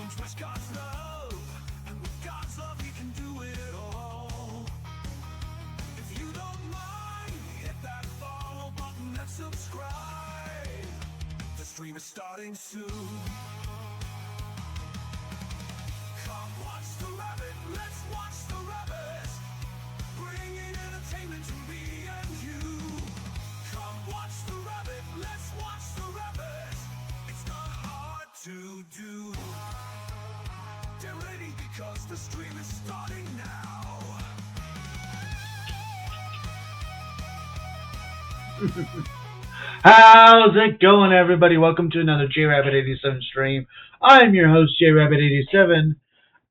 With God's love, and with God's love, He can do it all. If you don't mind, hit that follow button and subscribe. The stream is starting soon. Come watch the rabbit, let's watch the rabbit, bringing entertainment to me and you. Come watch the rabbit, let's watch the rabbit. It's not hard to do. Get ready because the stream is starting now. How's it going, everybody? Welcome to another JRabbit87 stream. I'm your host, JRabbit87,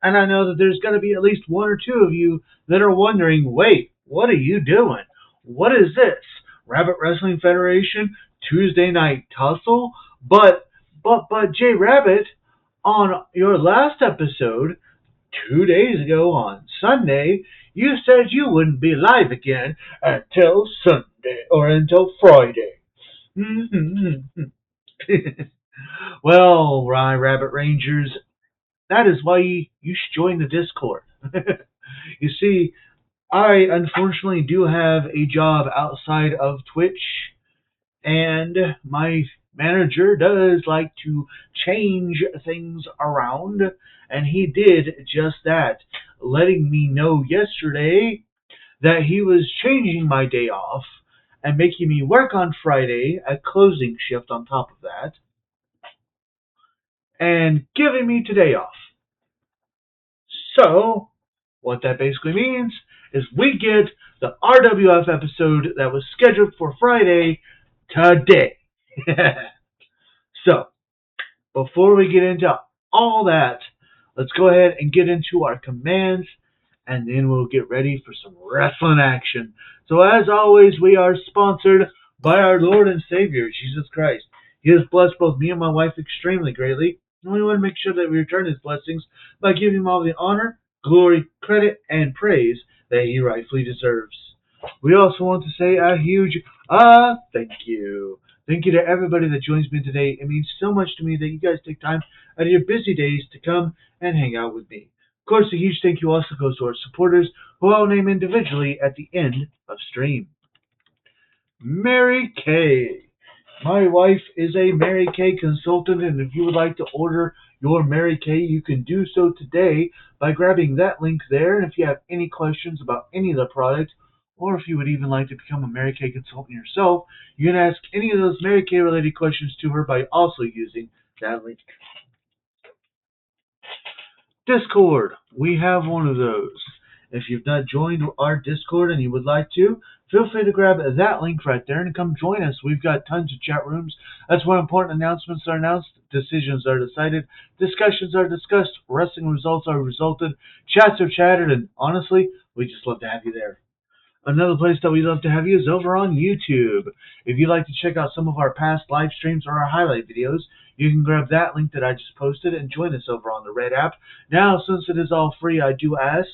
and I know that there's going to be at least one or two of you that are wondering, wait, what are you doing? What is this? Rabbit Wrestling Federation Tuesday night tussle? But J Rabbit, on your last episode, 2 days ago on Sunday, you said you wouldn't be live again until Sunday or until Friday. Well, Rabbit Rangers, that is why you should join the Discord. You see, I unfortunately do have a job outside of Twitch, and my manager does like to change things around, and he did just that, letting me know yesterday that he was changing my day off and making me work on Friday, a closing shift on top of that, and giving me today off. So, what that basically means is we get the RWF episode that was scheduled for Friday today. So, before we get into all that, let's go ahead and get into our commands, and then we'll get ready for some wrestling action. So, as always, we are sponsored by our Lord and Savior, Jesus Christ. He has blessed both me and my wife extremely greatly, and we want to make sure that we return His blessings by giving Him all the honor, glory, credit, and praise that He rightfully deserves. We also want to say a huge thank you. Thank you to everybody that joins me today. It means so much to me that you guys take time out of your busy days to come and hang out with me. Of course, a huge thank you also goes to our supporters, who I'll name individually at the end of stream. Mary Kay. My wife is a Mary Kay consultant, and if you would like to order your Mary Kay, you can do so today by grabbing that link there. And if you have any questions about any of the product, or if you would even like to become a Mary Kay consultant yourself, you can ask any of those Mary Kay related questions to her by also using that link. Discord. We have one of those. If you've not joined our Discord and you would like to, feel free to grab that link right there and come join us. We've got tons of chat rooms. That's where important announcements are announced, decisions are decided, discussions are discussed, wrestling results are resulted, chats are chatted, and honestly, we just love to have you there. Another place that we love to have you is over on YouTube. If you'd like to check out some of our past live streams or our highlight videos, you can grab that link that I just posted and join us over on the Red app. Now, since it is all free, I do ask,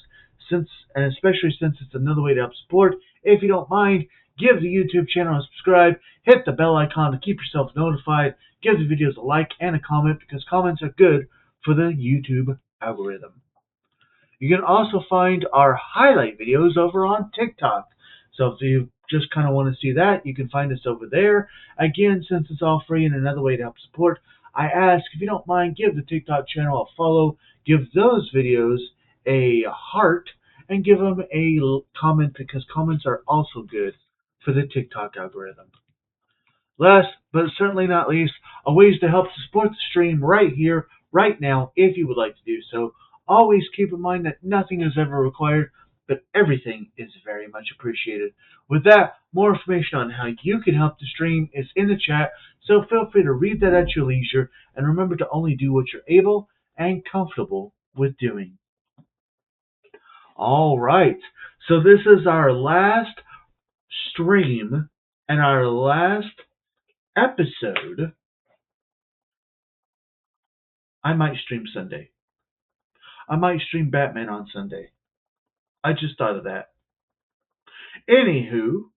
and especially since it's another way to help support, if you don't mind, give the YouTube channel a subscribe, hit the bell icon to keep yourself notified, give the videos a like and a comment, because comments are good for the YouTube algorithm. You can also find our highlight videos over on TikTok. So if you just kind of want to see that, you can find us over there. Again, since it's all free and another way to help support, I ask, if you don't mind, give the TikTok channel a follow, give those videos a heart, and give them a comment, because comments are also good for the TikTok algorithm. Last but certainly not least, a ways to help support the stream right here, right now, if you would like to do so. Always keep in mind that nothing is ever required, but everything is very much appreciated. With that, more information on how you can help the stream is in the chat, so feel free to read that at your leisure, and remember to only do what you're able and comfortable with doing. All right, so this is our last stream and our last episode. I might stream Sunday. I might stream Batman on Sunday. I just thought of that. Anywho,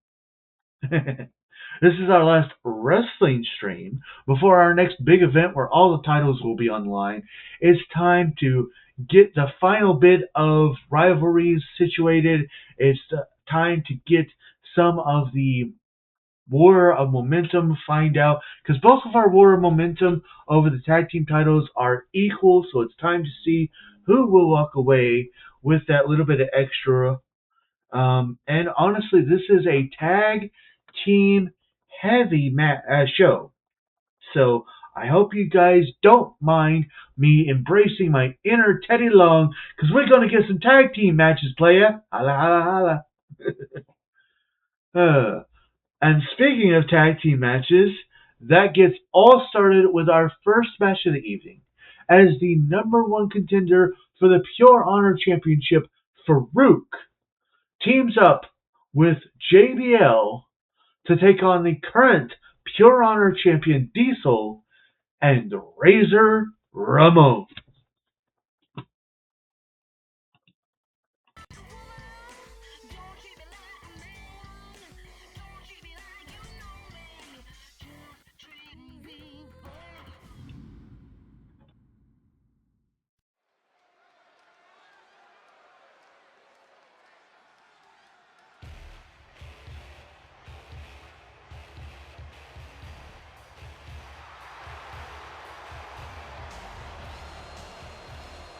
This is our last wrestling stream before our next big event where all the titles will be online. It's time to get the final bit of rivalries situated. It's time to get some of the War of Momentum, find out, because both of our War of Momentum over the tag team titles are equal, so it's time to see who will walk away with that little bit of extra. And honestly, this is a tag team heavy show, so I hope you guys don't mind me embracing my inner Teddy Long, because we're going to get some tag team matches, playa. Holla, holla, holla. And speaking of tag team matches, that gets all started with our first match of the evening. As the number one contender for the Pure Honor Championship, Farouk teams up with JBL to take on the current Pure Honor champion Diesel and Razor Ramon.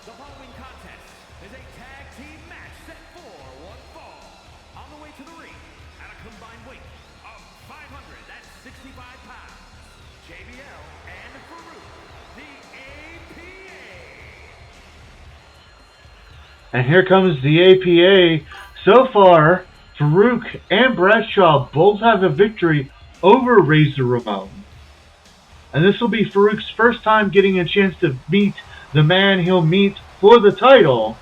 The following contest is a tag team match set for one fall. On the way to the ring, at a combined weight of 565 pounds, JBL and Farouk, the APA. And here comes the APA. So far, Farouk and Bradshaw both have a victory over Razor Ramon. And this will be Farouk's first time getting a chance to meet the man he'll meet for the title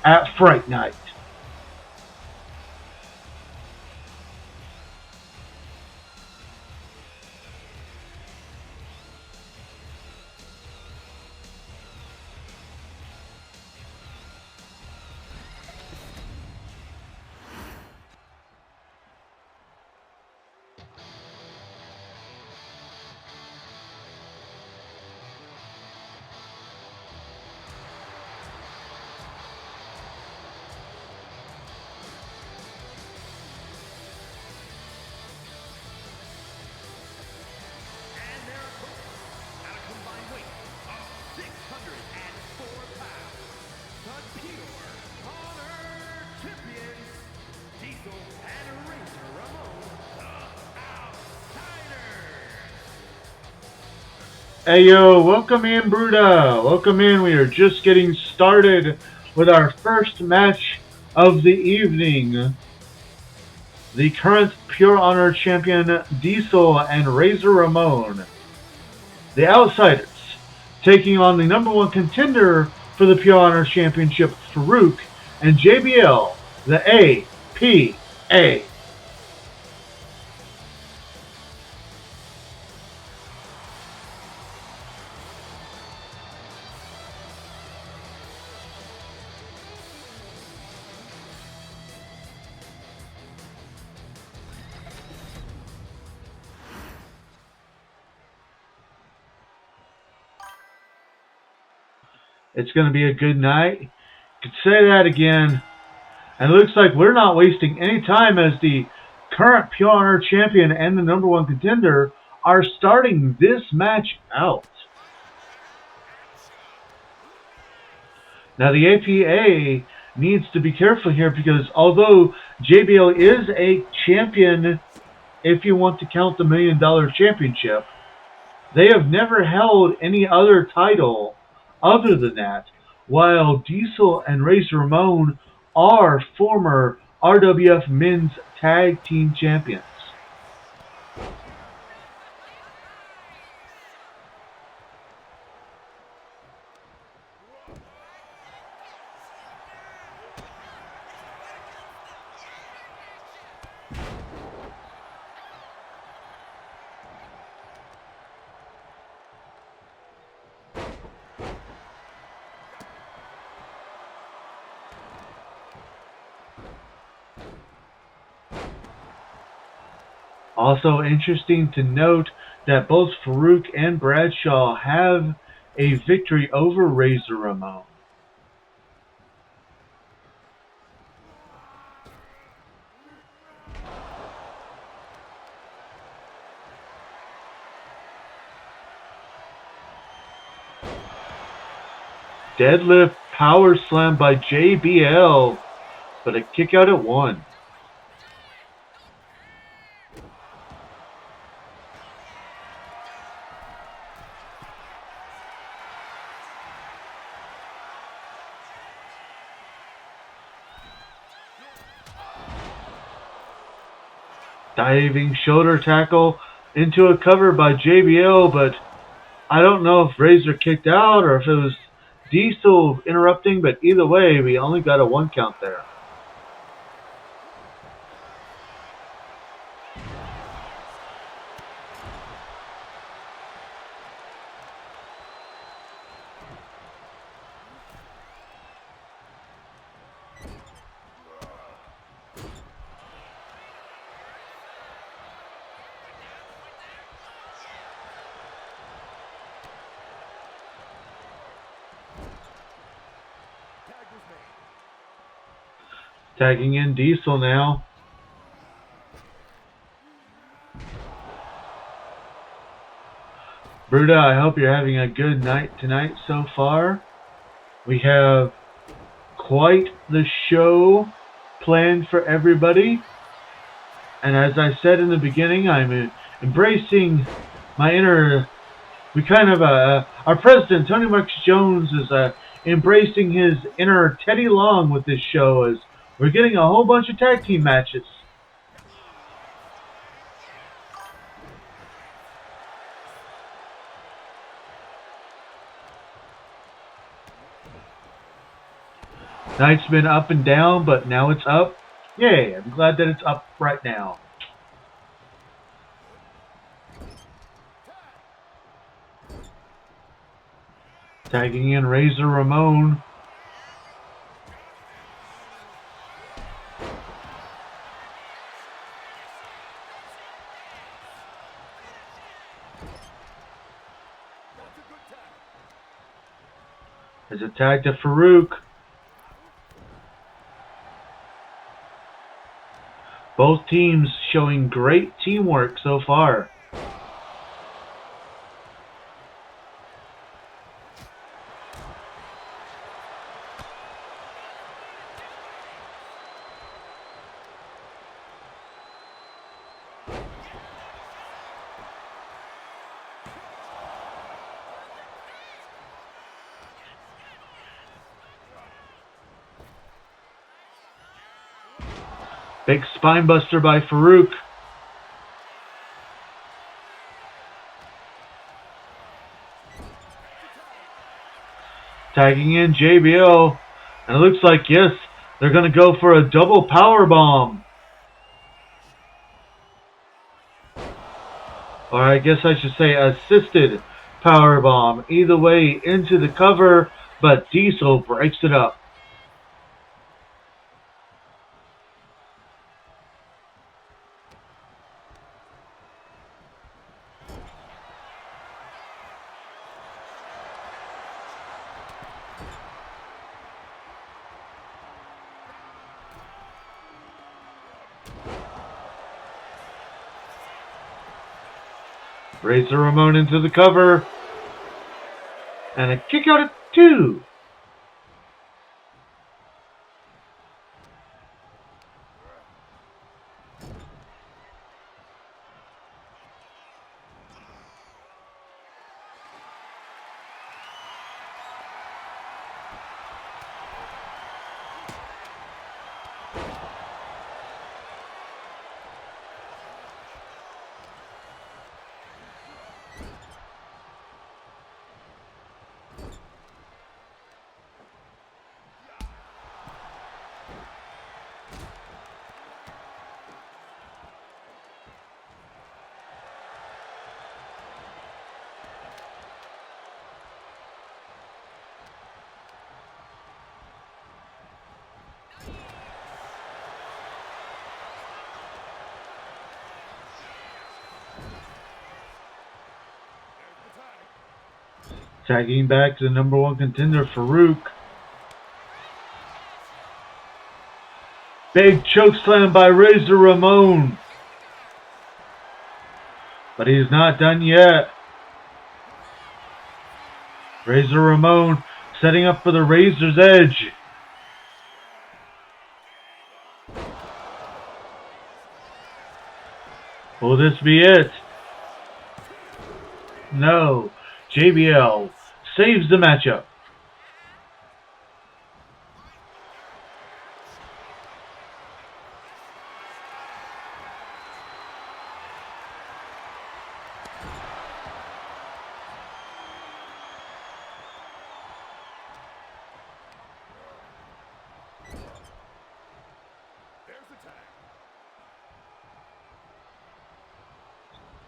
at Fright Night. And their opponents, at a combined weight of 604 pounds, the Pure Honor champions, Diesel and Razor Ramon, the Outsiders. Hey yo, welcome in, Bruda. Welcome in. We are just getting started with our first match of the evening. The current Pure Honor champion Diesel and Razor Ramon, the Outsiders, taking on the number one contender for the Pure Honor Championship, Farouk, and JBL, the APA. It's going to be a good night. Could say that again. And it looks like we're not wasting any time as the current Pure Honor champion and the number one contender are starting this match out. Now the APA needs to be careful here because although JBL is a champion, if you want to count the $1 Million Championship, they have never held any other title other than that, while Diesel and Razor Ramon are former RWF Men's Tag Team Champions. Also interesting to note that both Farouk and Bradshaw have a victory over Razor Ramon. Deadlift power slam by JBL, but a kick out at 1. Diving shoulder tackle into a cover by JBL, but I don't know if Razor kicked out or if it was Diesel interrupting, but either way, we only got a 1 count there. Tagging in Diesel now. Bruda, I hope you're having a good night tonight so far. We have quite the show planned for everybody. And as I said in the beginning, I'm embracing my inner. We kind of, our president, Tony Marks Jones, is embracing his inner Teddy Long with this show as we're getting a whole bunch of tag team matches. Night's been up and down, but now it's up. Yay, I'm glad that it's up right now. Tagging in Razor Ramon. Has a tag to Farouk. Both teams showing great teamwork so far. Big spinebuster by Farouk. Tagging in JBL. And it looks like, yes, they're going to go for a double power bomb. Or I guess I should say assisted power bomb. Either way, into the cover, but Diesel breaks it up. Razor Ramon into the cover. And a kick out at 2. Tagging back to the number 1 contender, Farouk. Big choke slam by Razor Ramon. But he's not done yet. Razor Ramon setting up for the Razor's Edge. Will this be it? No. JBL saves the matchup.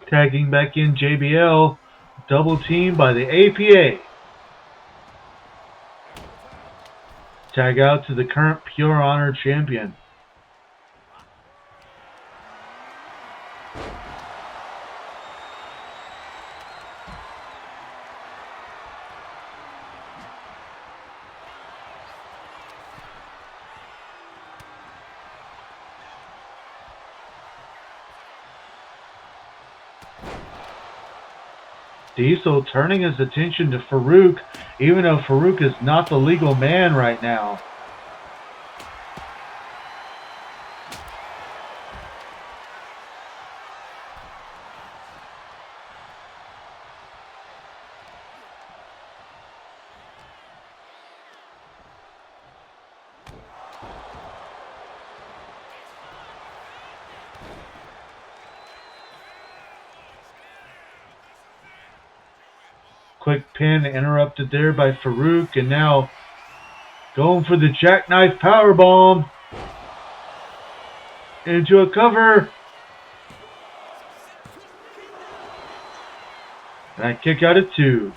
Tagging back in JBL. Double team by the APA. Tag out to the current Pure Honor champion. Diesel turning his attention to Farouk, even though Farouk is not the legal man right now. Quick pin interrupted there by Farouk, and now going for the jackknife powerbomb into a cover. And I kick out at 2.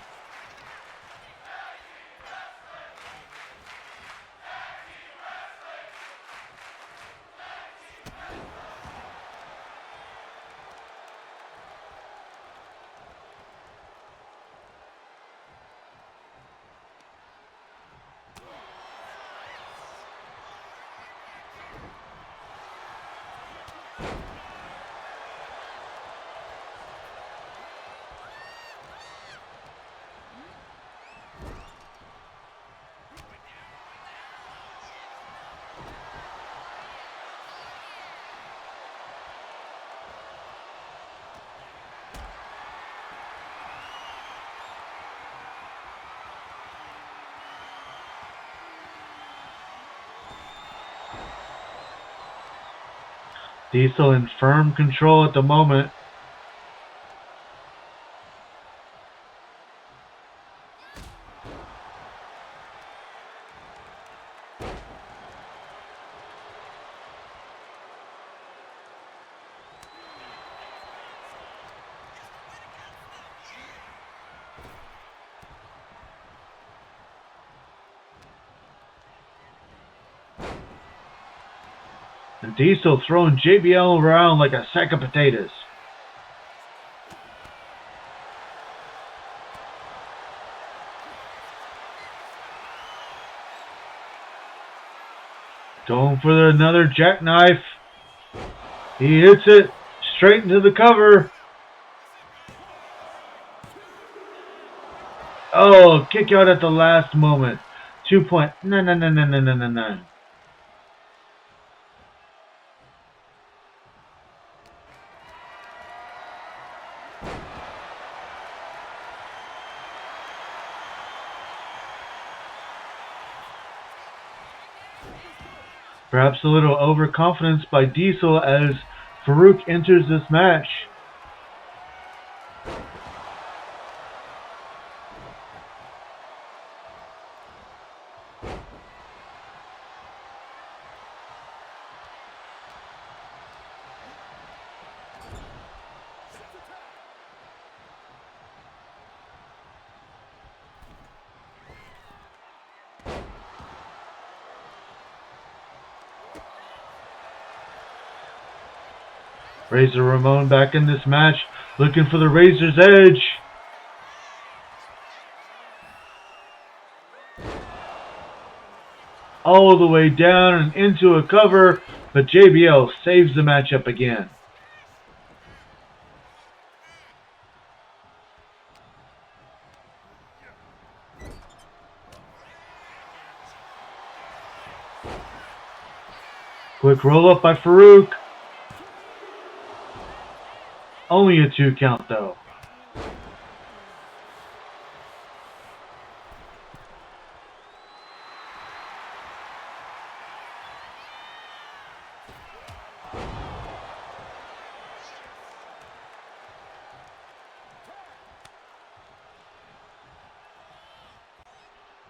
Diesel in firm control at the moment. And Diesel throwing JBL around like a sack of potatoes. Going for another jackknife. He hits it straight into the cover. Oh, kick out at the last moment. 2 point. No. Perhaps a little overconfidence by Diesel as Farouk enters this match. Razor Ramon back in this match, looking for the Razor's Edge. all the way down and into a cover, but JBL saves the matchup again. Quick roll up by Farouk. Only a 2 count though.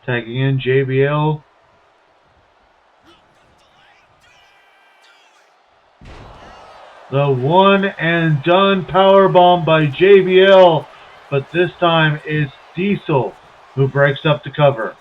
Tagging in JBL. The one and done powerbomb by JBL, but this time it's Tussle who breaks up the cover.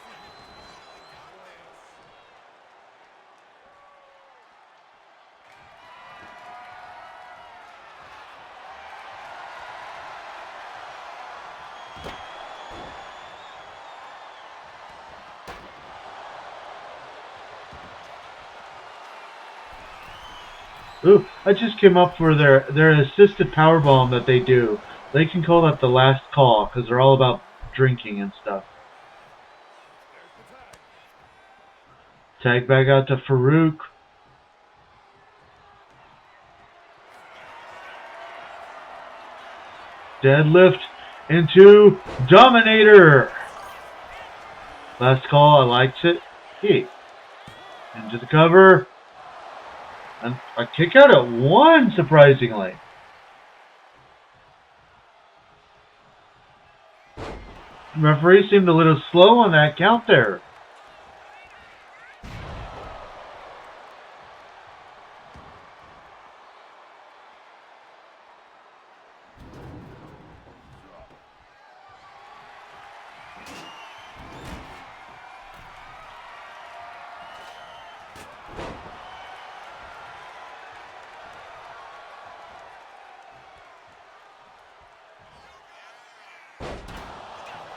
Ooh, I just came up for their assisted powerbomb that they do. They can call that the last call because they're all about drinking and stuff. Tag back out to Farouk. Deadlift into Dominator. Last call, I liked it. Hey. Into the cover. And a kick out at 1, surprisingly. The referee seemed a little slow on that count there.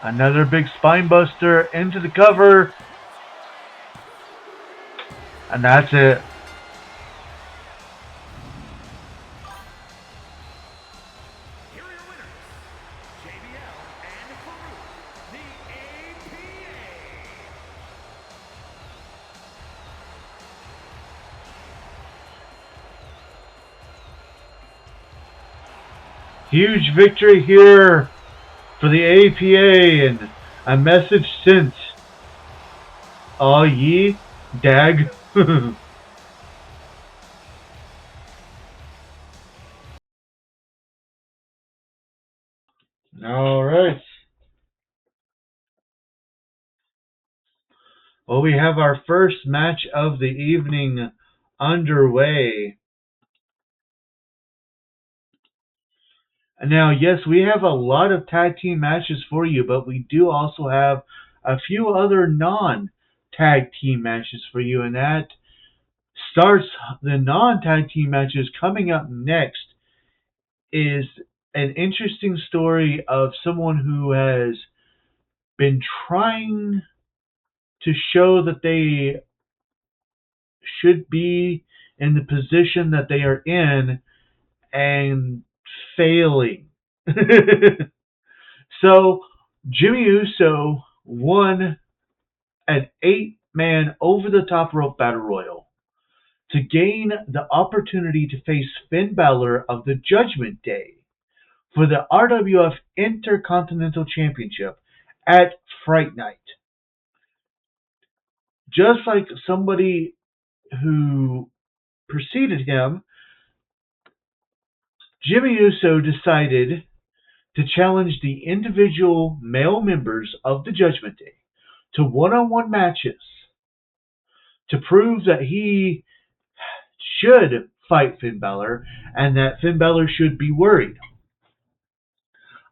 Another big spine buster into the cover. And that's it. Here are your winners, JBL and Farouk, the APA. Huge victory here for the APA, and a message sent. Aw ye, dag. Alright. Well, we have our first match of the evening underway. Now, yes, we have a lot of tag team matches for you, but we do also have a few other non-tag team matches for you, and that starts the non-tag team matches. Coming up next is an interesting story of someone who has been trying to show that they should be in the position that they are in and failing. So Jimmy Uso won an 8-man over-the-top rope battle royal to gain the opportunity to face Finn Balor of the Judgment Day for the RWF Intercontinental Championship at Fright Night. Just like somebody who preceded him, Jimmy Uso decided to challenge the individual male members of the Judgment Day to one-on-one matches to prove that he should fight Finn Balor and that Finn Balor should be worried.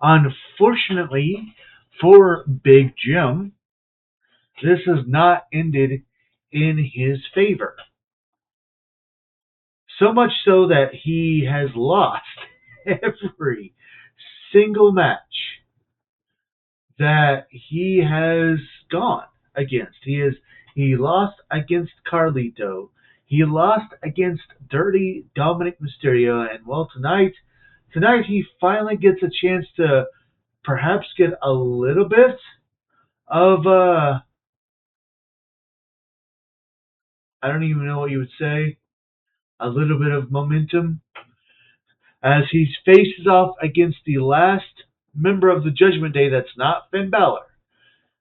Unfortunately for Big Jim, this has not ended in his favor. So much so that he has lost every single match that he has gone. against. He lost against Carlito. He lost against Dirty Dominic Mysterio, and well, tonight he finally gets a chance to perhaps get a little bit of I don't even know what you would say, a little bit of momentum as he faces off against the last member of the Judgment Day that's not Finn Balor.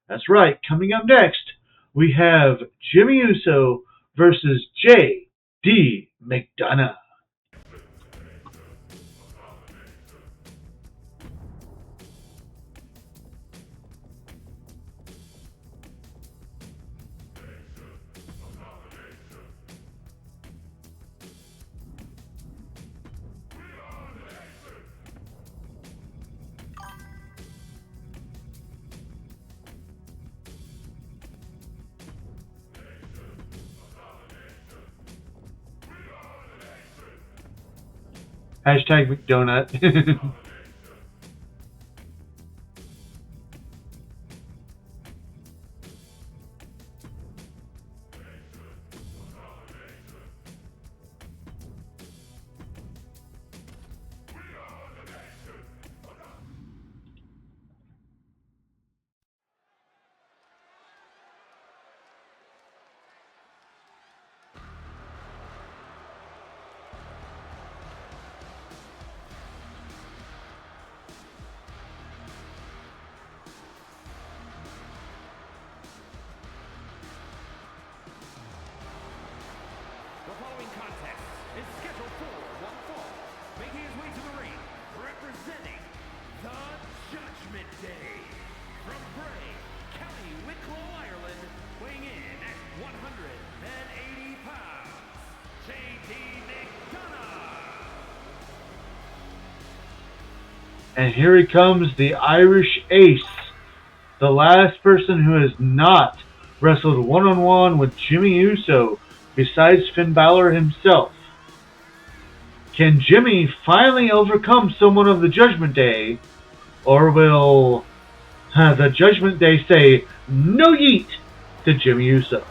That's right, coming up next, we have Jimmy Uso versus J.D. McDonough. Hashtag McDonut. The following contest is scheduled for one fall. Making his way to the ring, representing the Judgment Day. From Bray, County Wicklow, Ireland, weighing in at 180 pounds, J.D. McDonough. And here he comes, the Irish Ace, the last person who has not wrestled one-on-one with Jimmy Uso besides Finn Balor himself. Can Jimmy finally overcome someone of the Judgment Day, or will the Judgment Day say no yeet to Jimmy Uso?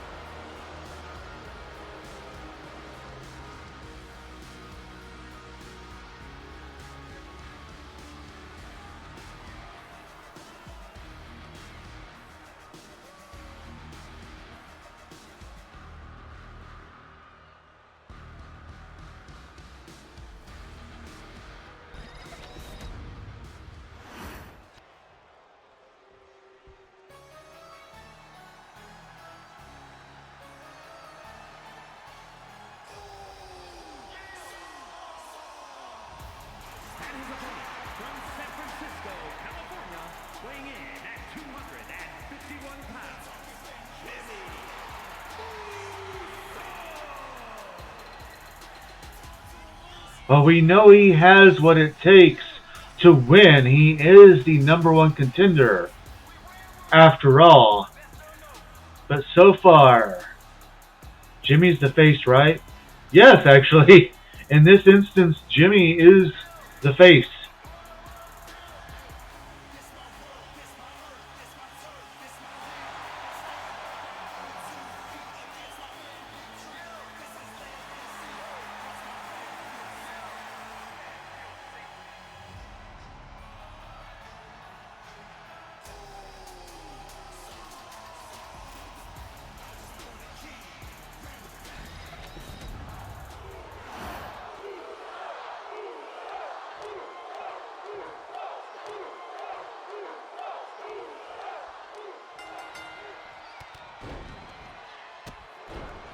And his opponent from San Francisco, California, weighing in at 251 pounds, Jimmy Uso. Well, we know he has what it takes to win. He is the number one contender, after all. But so far, Jimmy's the face, right? Yes, actually. In this instance, Jimmy is the face.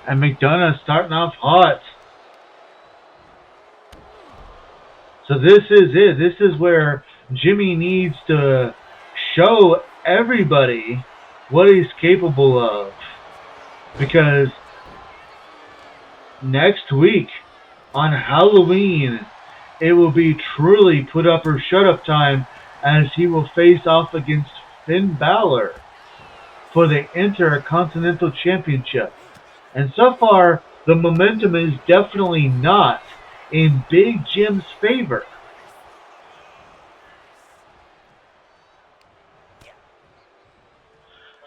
And McDonough starting off hot. So this is it. This is where Jimmy needs to show everybody what he's capable of. Because next week on Halloween, it will be truly put up or shut up time as he will face off against Finn Balor for the Intercontinental Championship. And so far, the momentum is definitely not in Big Jim's favor.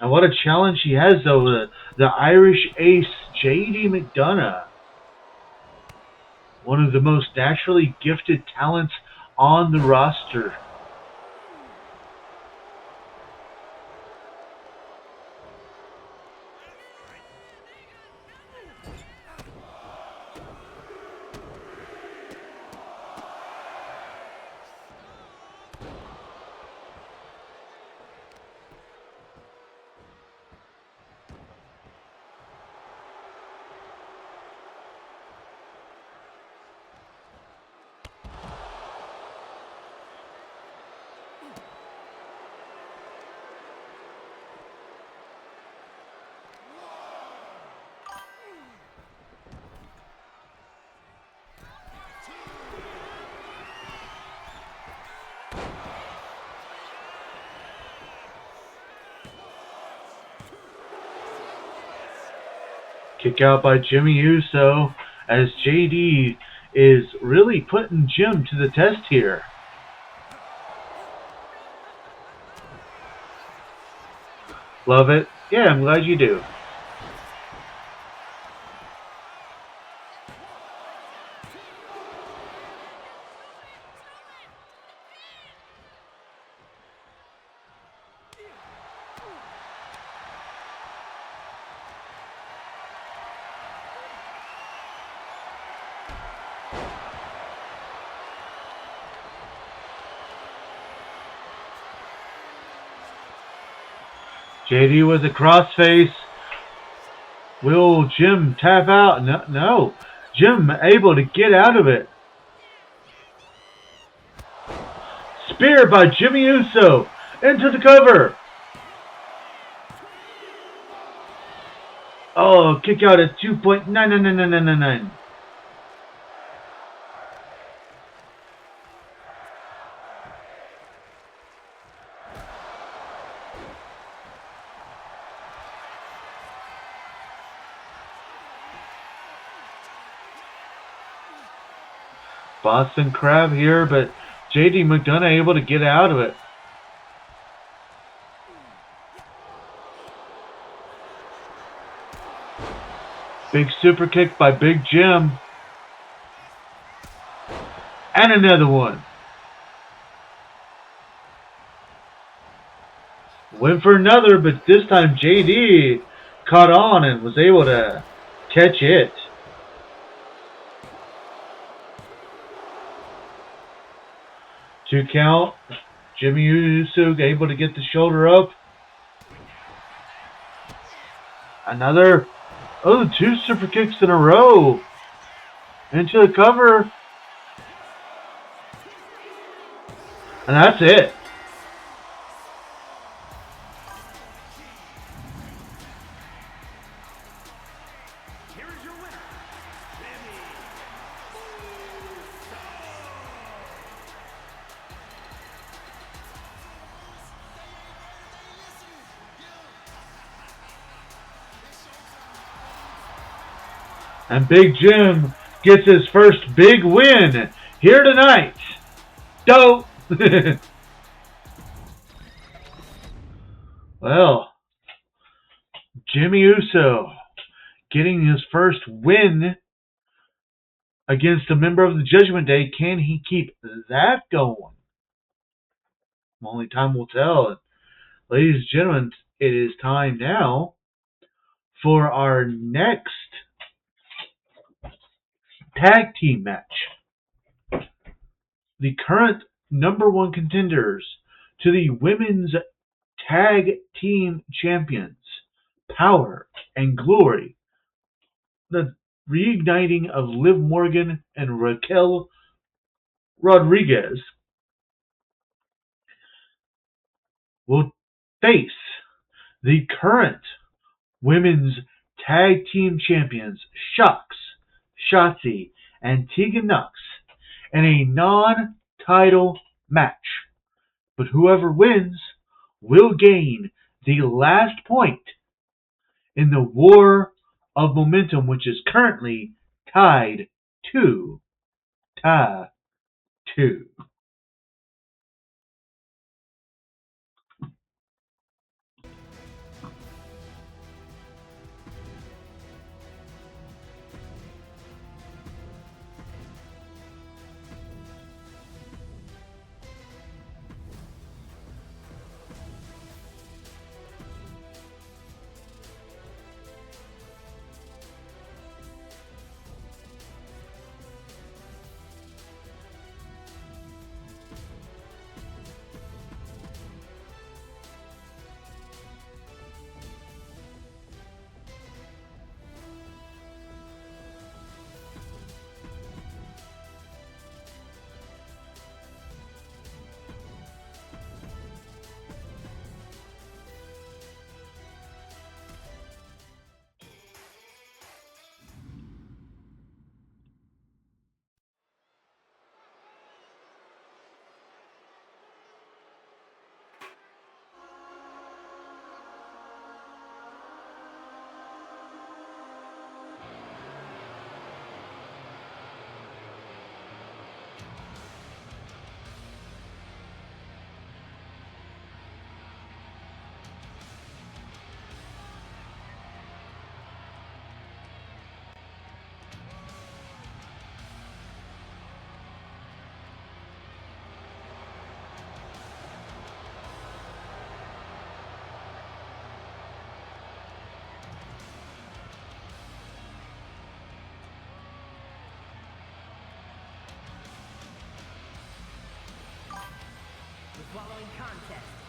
And what a challenge he has, though, the Irish ace, J.D. McDonough. One of the most naturally gifted talents on the roster. Kick out by Jimmy Uso as JD is really putting Jim to the test here. Love it. Yeah, I'm glad you do. JD with a crossface. Will Jim tap out? No, no. Jim able to get out of it. Spear by Jimmy Uso into the cover. Oh, kick out at 2.99999. Boston Crab here, but JD McDonough able to get out of it. Big super kick by Big Jim. And another one. Went for another, but this time JD caught on and was able to catch it. Two count. Jimmy Uso able to get the shoulder up. Another. Oh, two super kicks in a row. Into the cover. And that's it. And Big Jim gets his first big win here tonight. Dope. Well, Jimmy Uso getting his first win against a member of the Judgment Day. Can he keep that going? Only time will tell. Ladies and gentlemen, it is time now for our next tag team match. The current number one contenders to the women's tag team champions, Power and Glory, the reigniting of Liv Morgan and Raquel Rodriguez, will face the current women's tag team champions, Shox, Shotzi, and Tegan Knox, in a non-title match. But whoever wins will gain the last point in the war of momentum, which is currently tied to tie 2.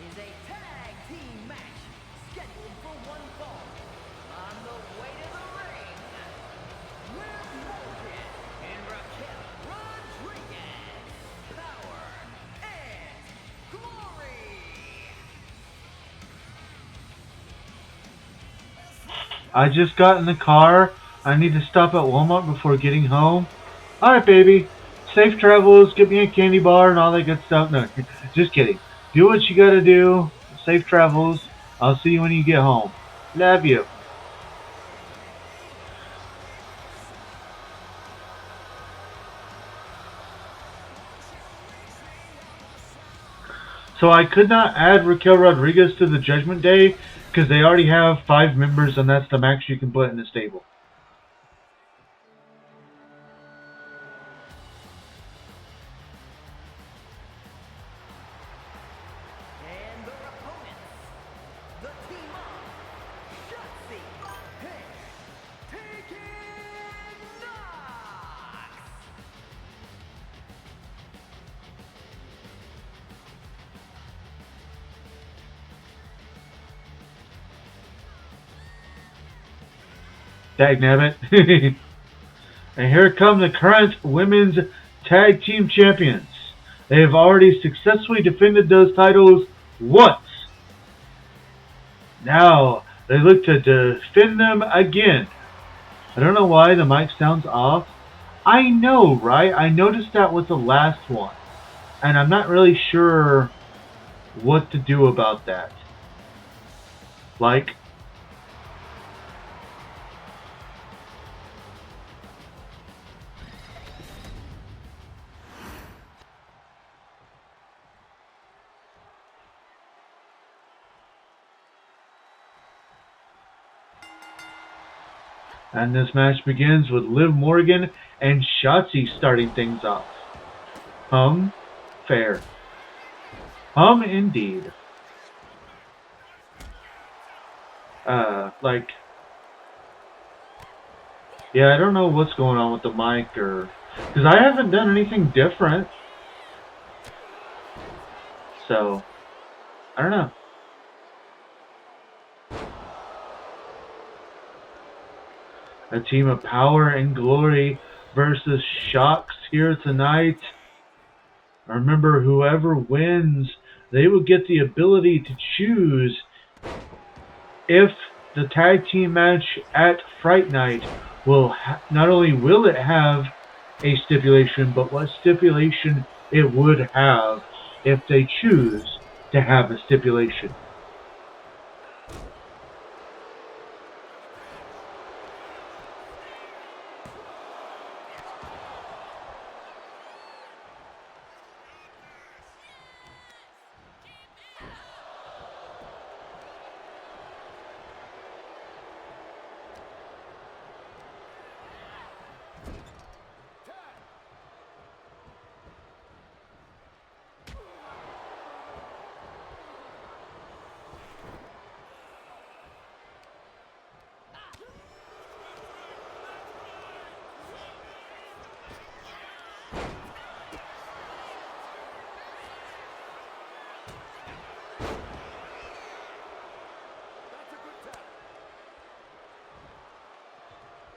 is a tag team match scheduled for one fall. On the way to the ring, Liv Morgan and Raquel Rodriguez. Power and glory. I just got in the car. I need to stop at Walmart before getting home. Alright, baby. Safe travels. Get me a candy bar and all that good stuff. No, just kidding. Do what you gotta do. Safe travels. I'll see you when you get home. Love you. So I could not add Raquel Rodriguez to the Judgment Day because they already have 5 members and that's the max you can put in the stable. And their opponents, the team of Shotzi and Taking Knox. Dagnabbit. And here come the current women's tag team champions. They have already successfully defended those titles once. Now they look to defend them again. I don't know why the mic sounds off. I know, right? I noticed that with the last one. And I'm not really sure what to do about that. Like, and this match begins with Liv Morgan and Shotzi starting things off. Fair. Indeed. Like, yeah, I don't know what's going on with the mic or, because I haven't done anything different. So, I don't know. A team of Power and Glory versus Shocks here tonight. Remember, whoever wins, they will get the ability to choose if the tag team match at Fright Night will not only will it have a stipulation, but what stipulation it would have if they choose to have a stipulation.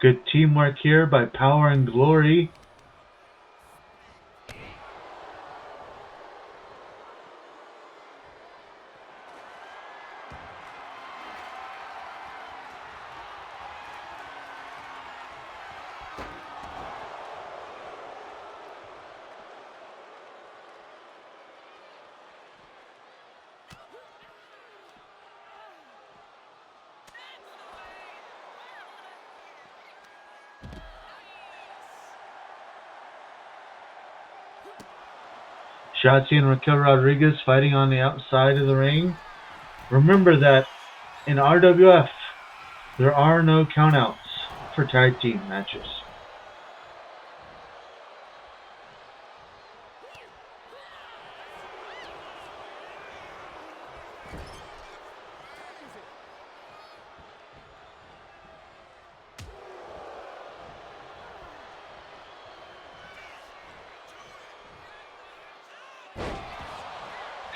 Good teamwork here by Power and Glory. Shotzi and Raquel Rodriguez fighting on the outside of the ring. Remember that in RWF, there are no countouts for tag team matches.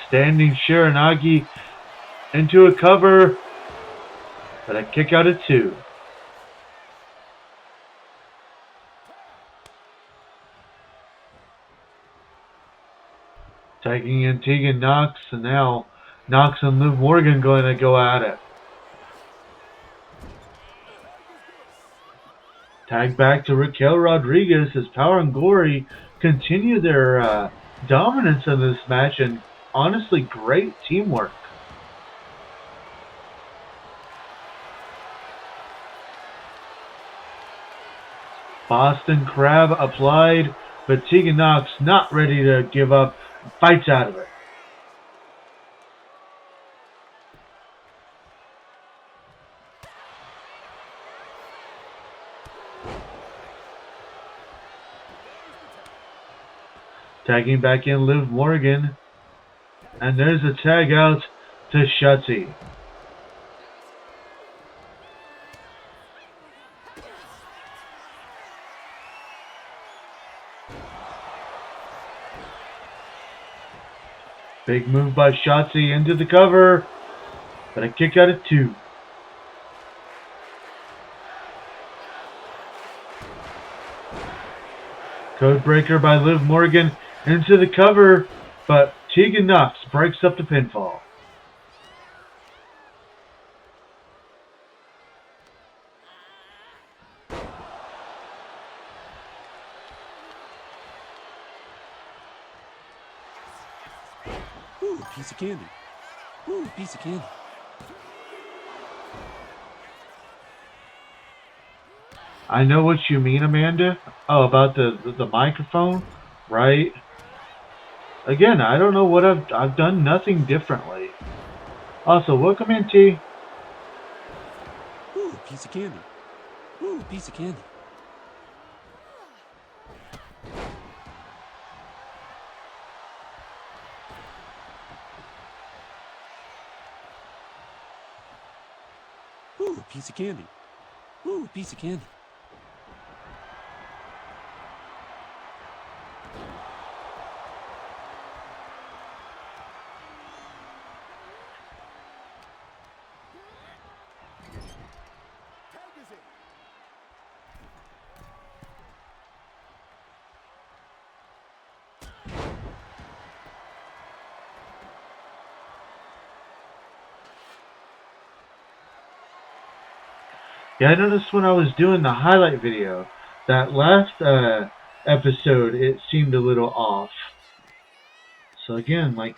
Standing Shiranagi into a cover, but a kick out of 2. Tagging in Tegan Knox, and now Knox and Liv Morgan going to go at it. Tag back to Raquel Rodriguez as Power and Glory continue their dominance in this match, and honestly great teamwork. Boston Crab applied, but Tegan Knox not ready to give up, fights out of it. Tagging back in Liv Morgan, and there's a tag out to Shotzi. Big move by Shotzi into the cover, but a kick out of 2. Codebreaker by Liv Morgan into the cover, but Tegan Knox breaks up the pinfall. Ooh, piece of candy. Ooh, piece of candy. I know what you mean, Amanda. Oh, about the microphone, right? Again, I don't know what I've done nothing differently. Also, welcome in, T. Ooh, piece of candy. Ooh, piece of candy. Ooh, piece of candy. Ooh, piece of candy. Yeah, I noticed when I was doing the highlight video, that last episode, it seemed a little off. So again, like,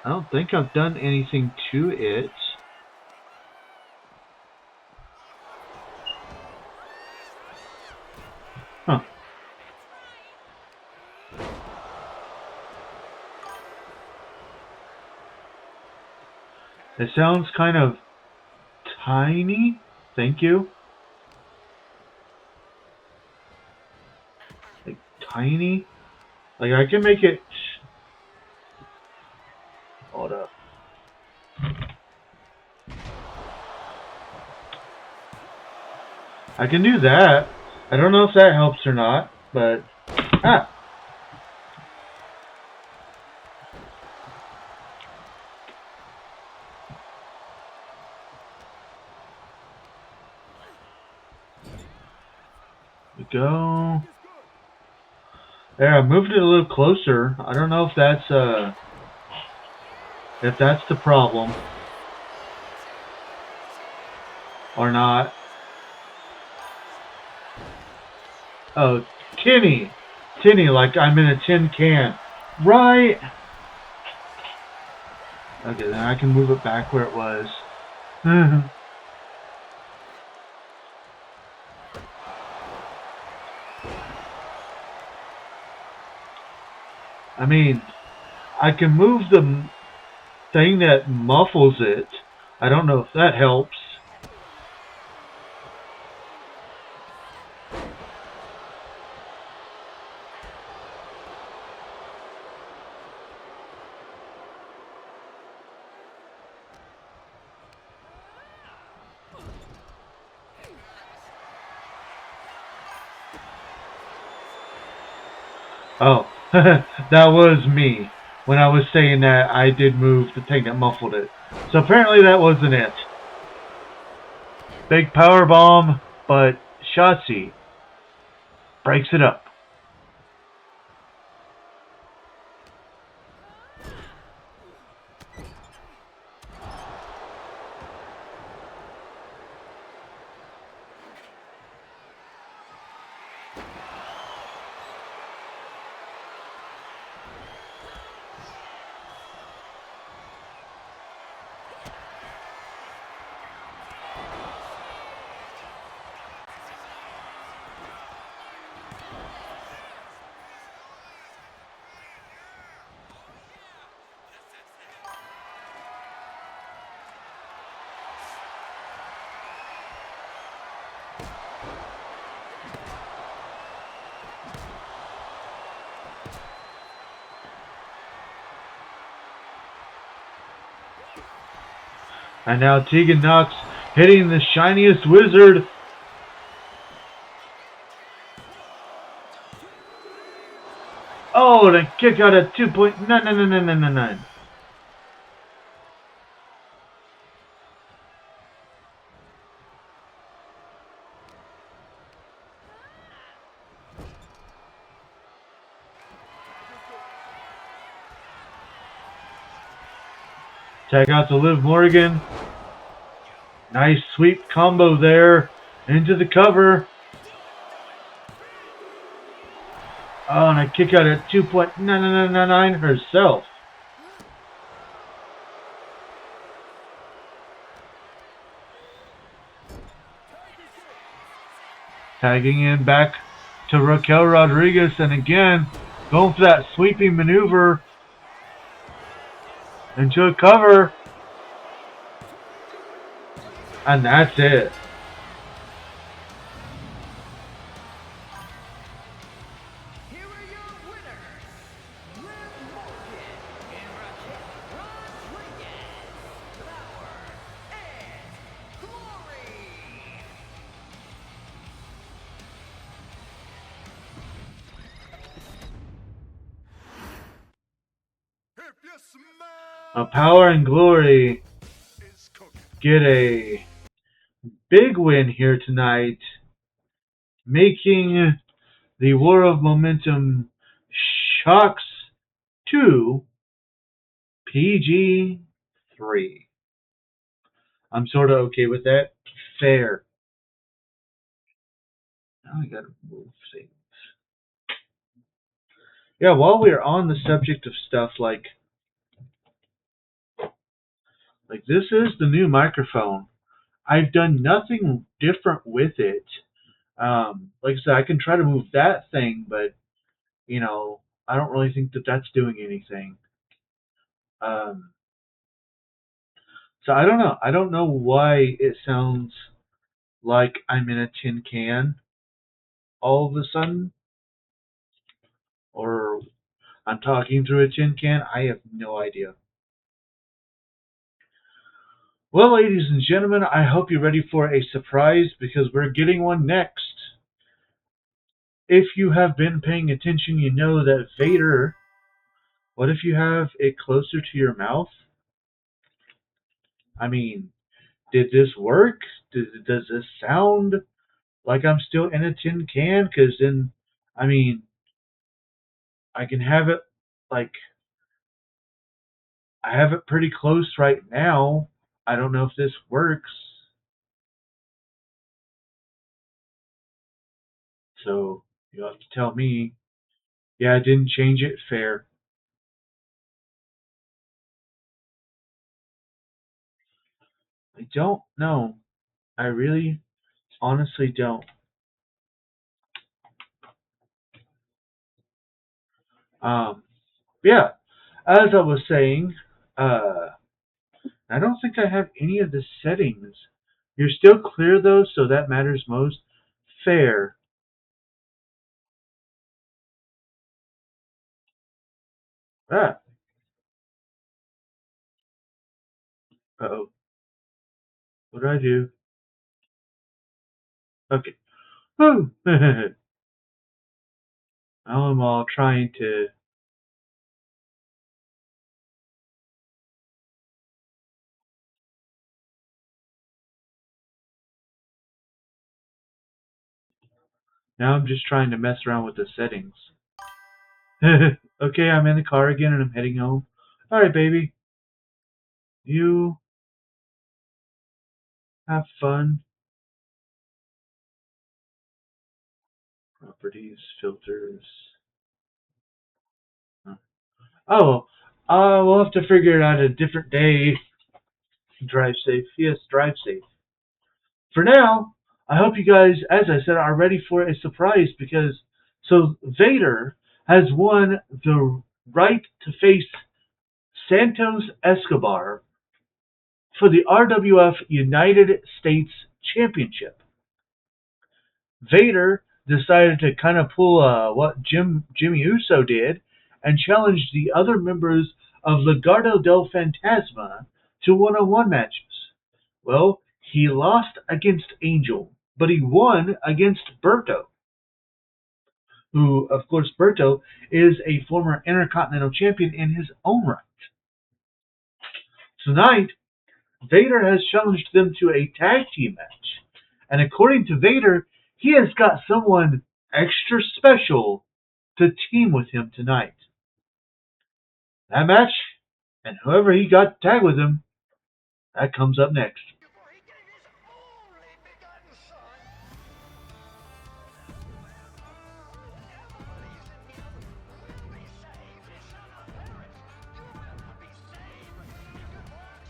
I don't think I've done anything to it. Huh. It sounds kind of tiny. Thank you. Like, tiny. Like, I can make it... Hold up. I can do that. I don't know if that helps or not, but... Ah! There we go. There, I moved it a little closer. I don't know if that's the problem or not. Oh, tinny, like I'm in a tin can, right? Okay, then I can move it back where it was. I mean, I can move the thing that muffles it. I don't know if that helps. Oh, That was me. When I was saying that, I did move the thing that muffled it. So apparently that wasn't it. Big power bomb, but Shotzi breaks it up. And now Tegan Knox hitting the shiniest wizard. Oh, and a kick out at 2.99999. Tag out to Liv Morgan. Nice sweep combo there into the cover. Oh, and a kick out at 2.9999 herself. Tagging in back to Raquel Rodriguez, and again going for that sweeping maneuver into a cover. And that's it. Here are your winners, Liv Morgan and Raquel Rodriguez. Power and Glory. If you Now smell Power and Glory is cooking. get a big win here tonight, making the War of Momentum Shocks 2 PG-3. I'm sort of okay with that. Fair. Now I gotta move things. Yeah, while we're on the subject of stuff like this is the new microphone. I've done nothing different with it. Like I said, I can try to move that thing, but I don't really think that that's doing anything. Um, so I don't know. I don't know why it sounds like I'm in a tin can all of a sudden, or I'm talking through a tin can. I have no idea. Well, ladies and gentlemen, I hope you're ready for a surprise because we're getting one next. If you have been paying attention, you know that Vader. What if you have it closer to your mouth? I mean, did this work? Does this sound like I'm still in a tin can? Because then, I mean, I can have it like I have it pretty close right now. I don't know if this works. So you'll have to tell me. Yeah, I didn't change it. Fair. I don't know. I really, honestly don't. Um, yeah, as I was saying, I don't think I have any of the settings. You're still clear though, so that matters most. Fair. Ah. Uh-oh. What do I do? Okay. Woo! Now I'm all trying to Now I'm just trying to mess around with the settings. Okay, I'm in the car again and I'm heading home. Alright, baby. You have fun. Properties, filters. Oh, we'll have to figure it out a different day. Drive safe. Yes, drive safe. For now, I hope you guys, as I said, are ready for a surprise because Vader has won the right to face Santos Escobar for the RWF United States Championship. Vader decided to kind of pull what Jimmy Uso did and challenged the other members of Legado del Fantasma to one-on-one matches. Well, he lost against Angel, but he won against Berto, who, of course, Berto is a former Intercontinental Champion in his own right. Tonight, Vader has challenged them to a tag team match. And according to Vader, he has got someone extra special to team with him tonight. That match, and whoever he got to tag with him, that comes up next. For he gave his only begotten son. Everybody is in here will be saved. Son of parents, you will not be saved because of your good works.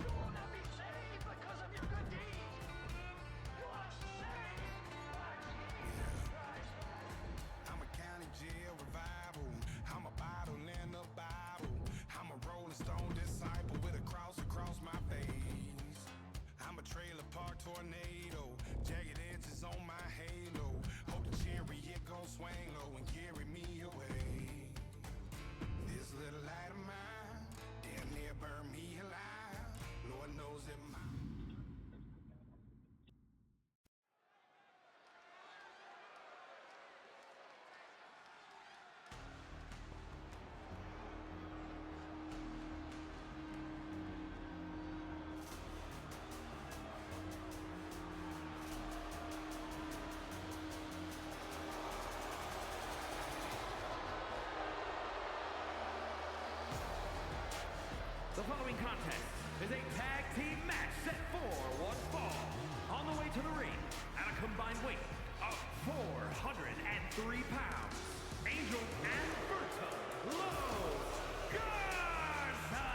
You will not be saved because of your good deeds. You are saved by Jesus Christ. I'm a county jail revival. I'm a bottle in the Bible. I'm a rolling stone disciple with a cross across my face. I'm a trailer park tornado. Jagged edges on my halo. Hope the chariot gon' swing low and carry me away. This little light of mine damn near burn me alive. Lord knows it my The following contest is a tag team match set for one fall. On the way to the ring, at a combined weight of 403 pounds, Angel and Berto Los Garza.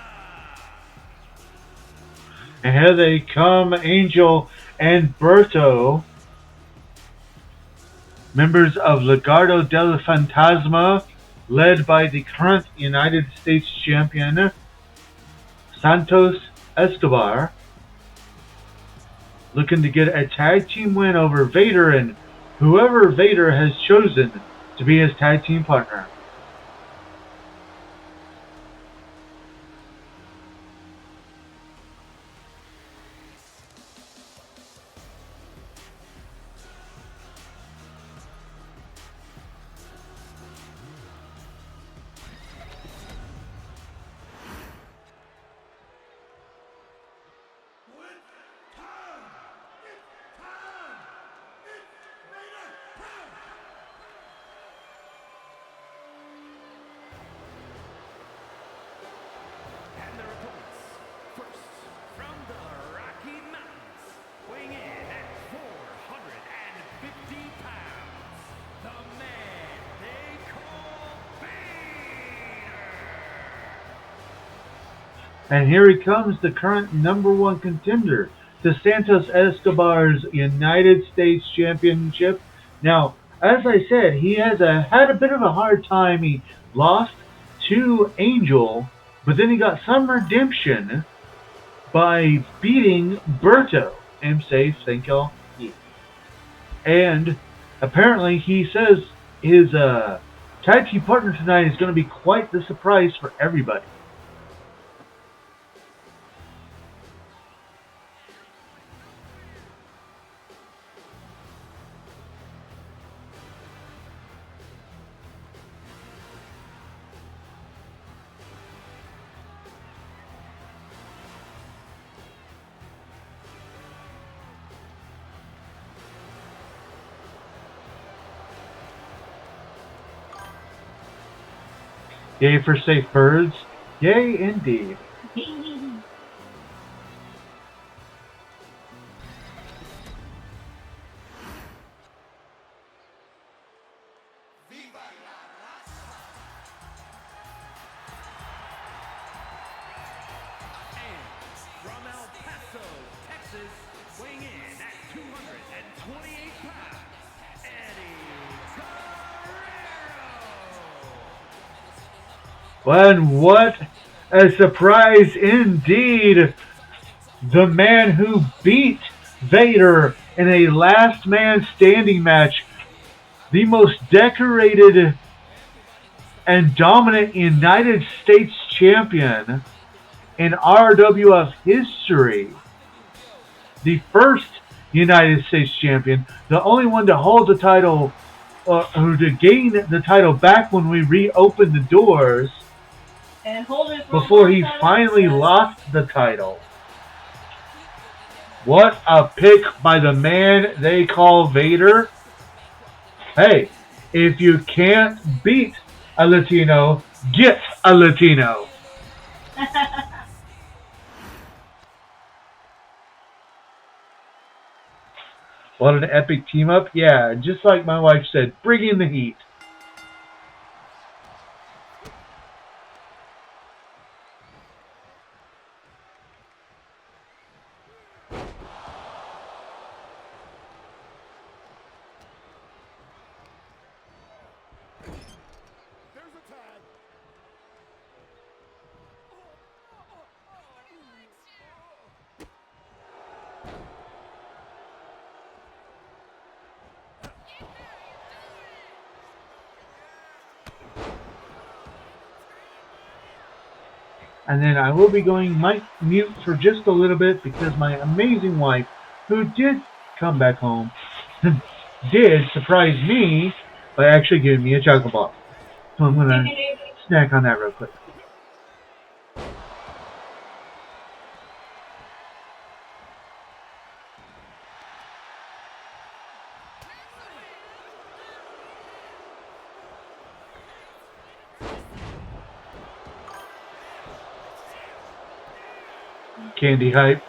And here they come, Angel and Berto, members of Legado del Fantasma, led by the current United States Champion, Santos Escobar, looking to get a tag team win over Vader and whoever Vader has chosen to be his tag team partner. And their opponents, first from the Rocky Mountains, weighing in at 450 pounds, the man they call Vader. And here he comes, the current number one contender to Santos Escobar's United States Championship. Now, as I said, he has had a bit of a hard time. He lost to Angel, but then he got some redemption by beating Berto. I'm safe, thank y'all. Yeah. And apparently he says his tag team partner tonight is going to be quite the surprise for everybody. Yay for safe birds. Yay indeed. From El Paso, Texas, weighing in at 228 pounds, Eddie Guerrero. And what a surprise indeed! The man who beat Vader in a last man standing match, the most decorated and dominant United States champion in RWF history, the first United States champion, the only one to hold the title, or to gain the title back when we reopened the doors, And hold it before he finally lost the title. What a pick by the man they call Vader. Hey, if you can't beat a Latino, get a Latino. What an epic team up. Yeah, just like my wife said, bring in the heat. There's a tag. And then I will be going mute for just a little bit because my amazing wife, who did come back home, did surprise me by actually giving me a chocolate bar. So I'm going to snack on that real quick. Candy hype.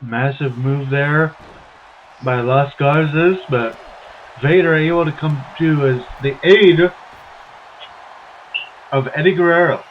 Massive move there by Las Garzas, but Vader able to come to as the aid of Eddie Guerrero.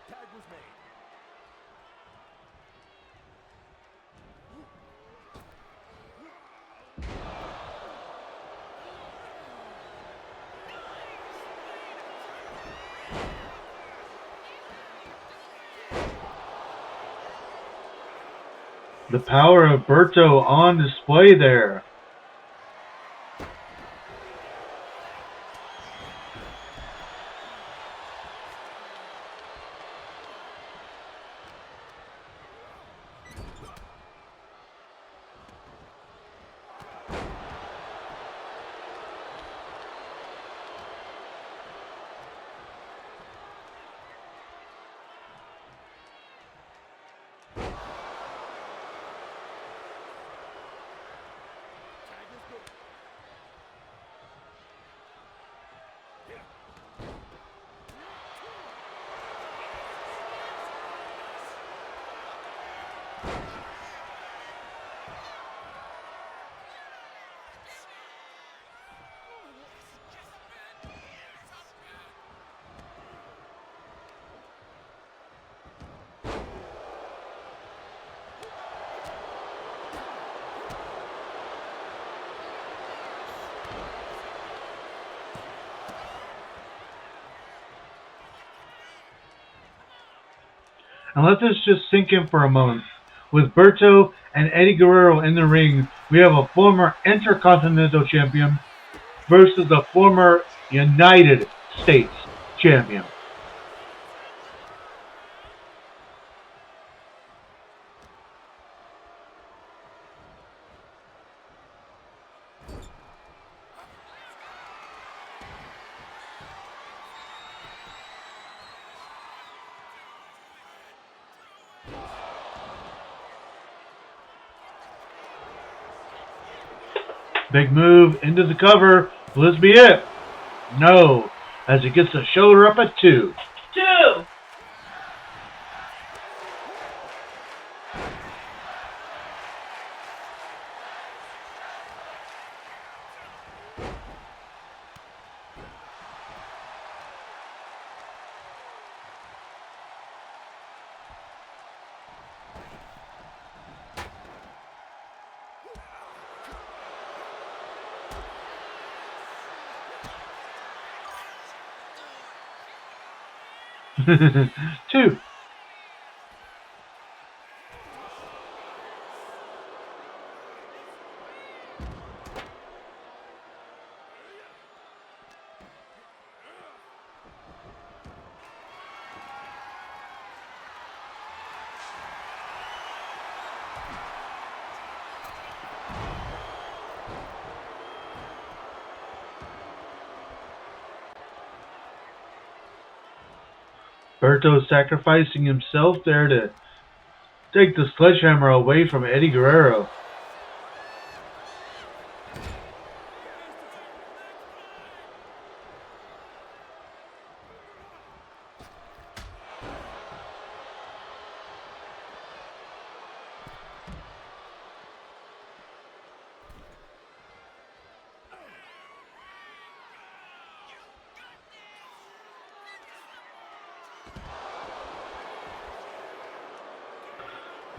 Tag was made. The power of Berto on display there. And let this just sink in for a moment. With Berto and Eddie Guerrero in the ring, we have a former Intercontinental Champion versus a former United States Champion. Big move into the cover. Will this be it? No, as it gets the shoulder up at 2. 2. Two. Berto sacrificing himself there to take the sledgehammer away from Eddie Guerrero.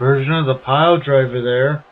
Version of the pile driver there.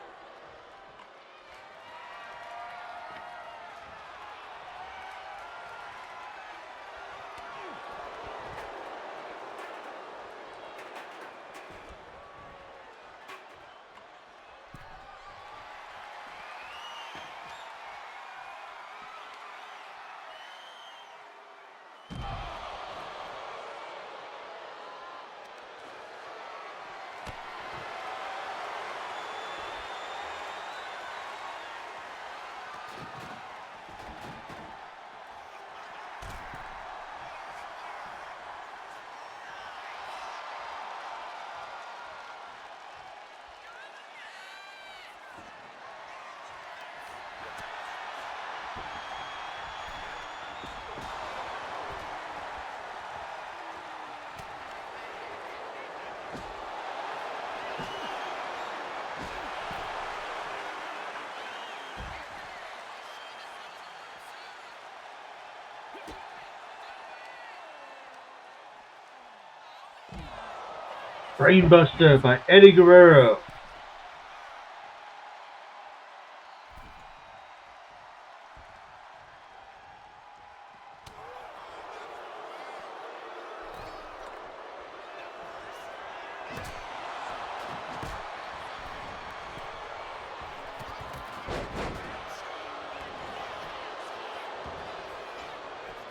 Brainbuster by Eddie Guerrero.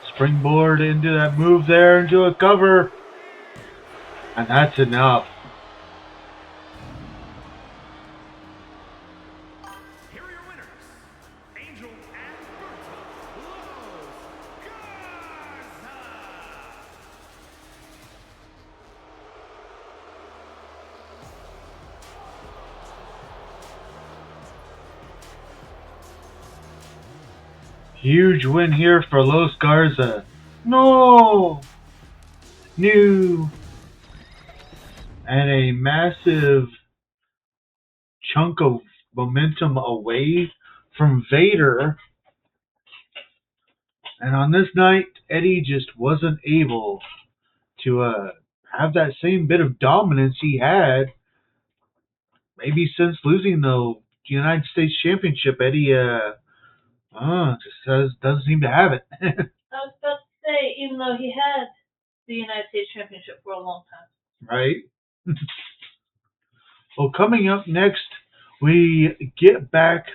Springboard into that move there, into a cover. And that's enough. Here are your winners, Angel and Berta Los Garza. Huge win here for Los Garza. No! New. And a massive chunk of momentum away from Vader. And on this night, Eddie just wasn't able to have that same bit of dominance he had. Maybe since losing the United States Championship, Eddie doesn't seem to have it. I was about to say, even though he had the United States Championship for a long time. Right? Well, coming up next, we get back.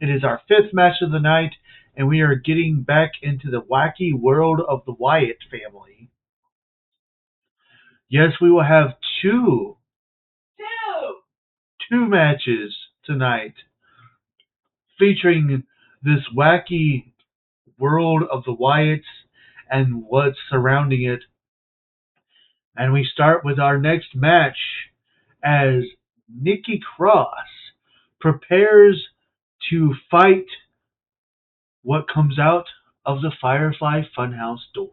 It is our 5th match of the night, and we are getting back into the wacky world of the Wyatt family. Yes, we will have two matches tonight featuring this wacky world of the Wyatts and what's surrounding it. And we start with our next match as Nikki Cross prepares to fight what comes out of the Firefly Funhouse door.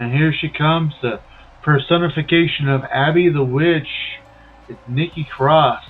And here she comes, the personification of Abby the Witch. It's Nikki Cross.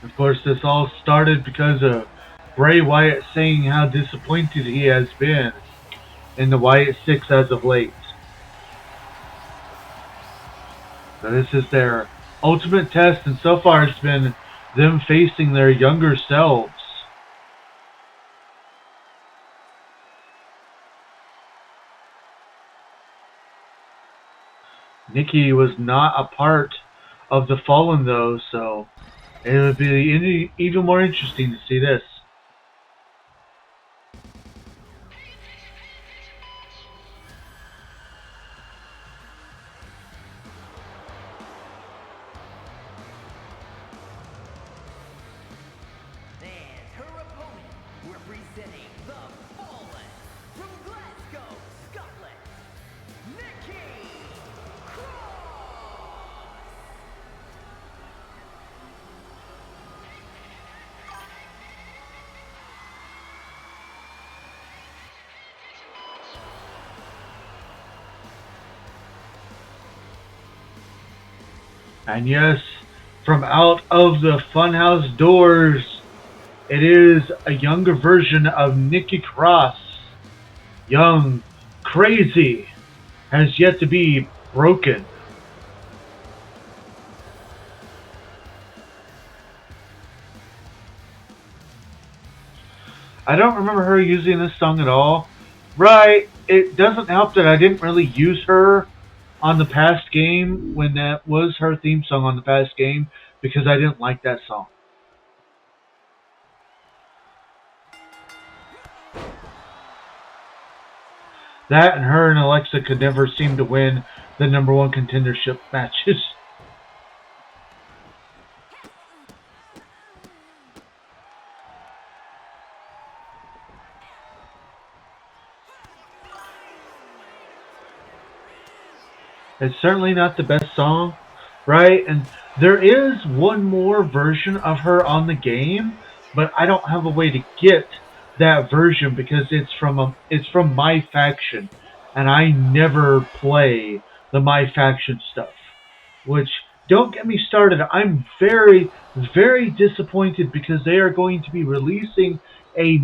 Of course, this all started because of Bray Wyatt saying how disappointed he has been in the Wyatt Six as of late. So this is their ultimate test, and so far it's been them facing their younger selves. Nikki was not a part of the Fallen though, so it would be even more interesting to see this. And her opponent, representing the Fallen, from Glasgow, Scotland, Nikki Cross! And yes, from out of the funhouse doors, it is a younger version of Nikki Cross. Young, crazy, has yet to be broken. I don't remember her using this song at all. Right, it doesn't help that I didn't really use her on the past game when that was her theme song on the past game because I didn't like that song. That and her and Alexa could never seem to win the number one contendership matches. It's certainly not the best song, right? And there is one more version of her on the game, but I don't have a way to get that version because it's from my faction, and I never play the my faction stuff. Which don't get me started. I'm very disappointed because they are going to be releasing a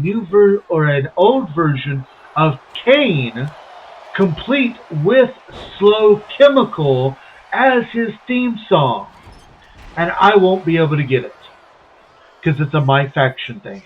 or an old version of Kane complete with Slow Chemical as his theme song. And I won't be able to get it because it's a My Faction thing.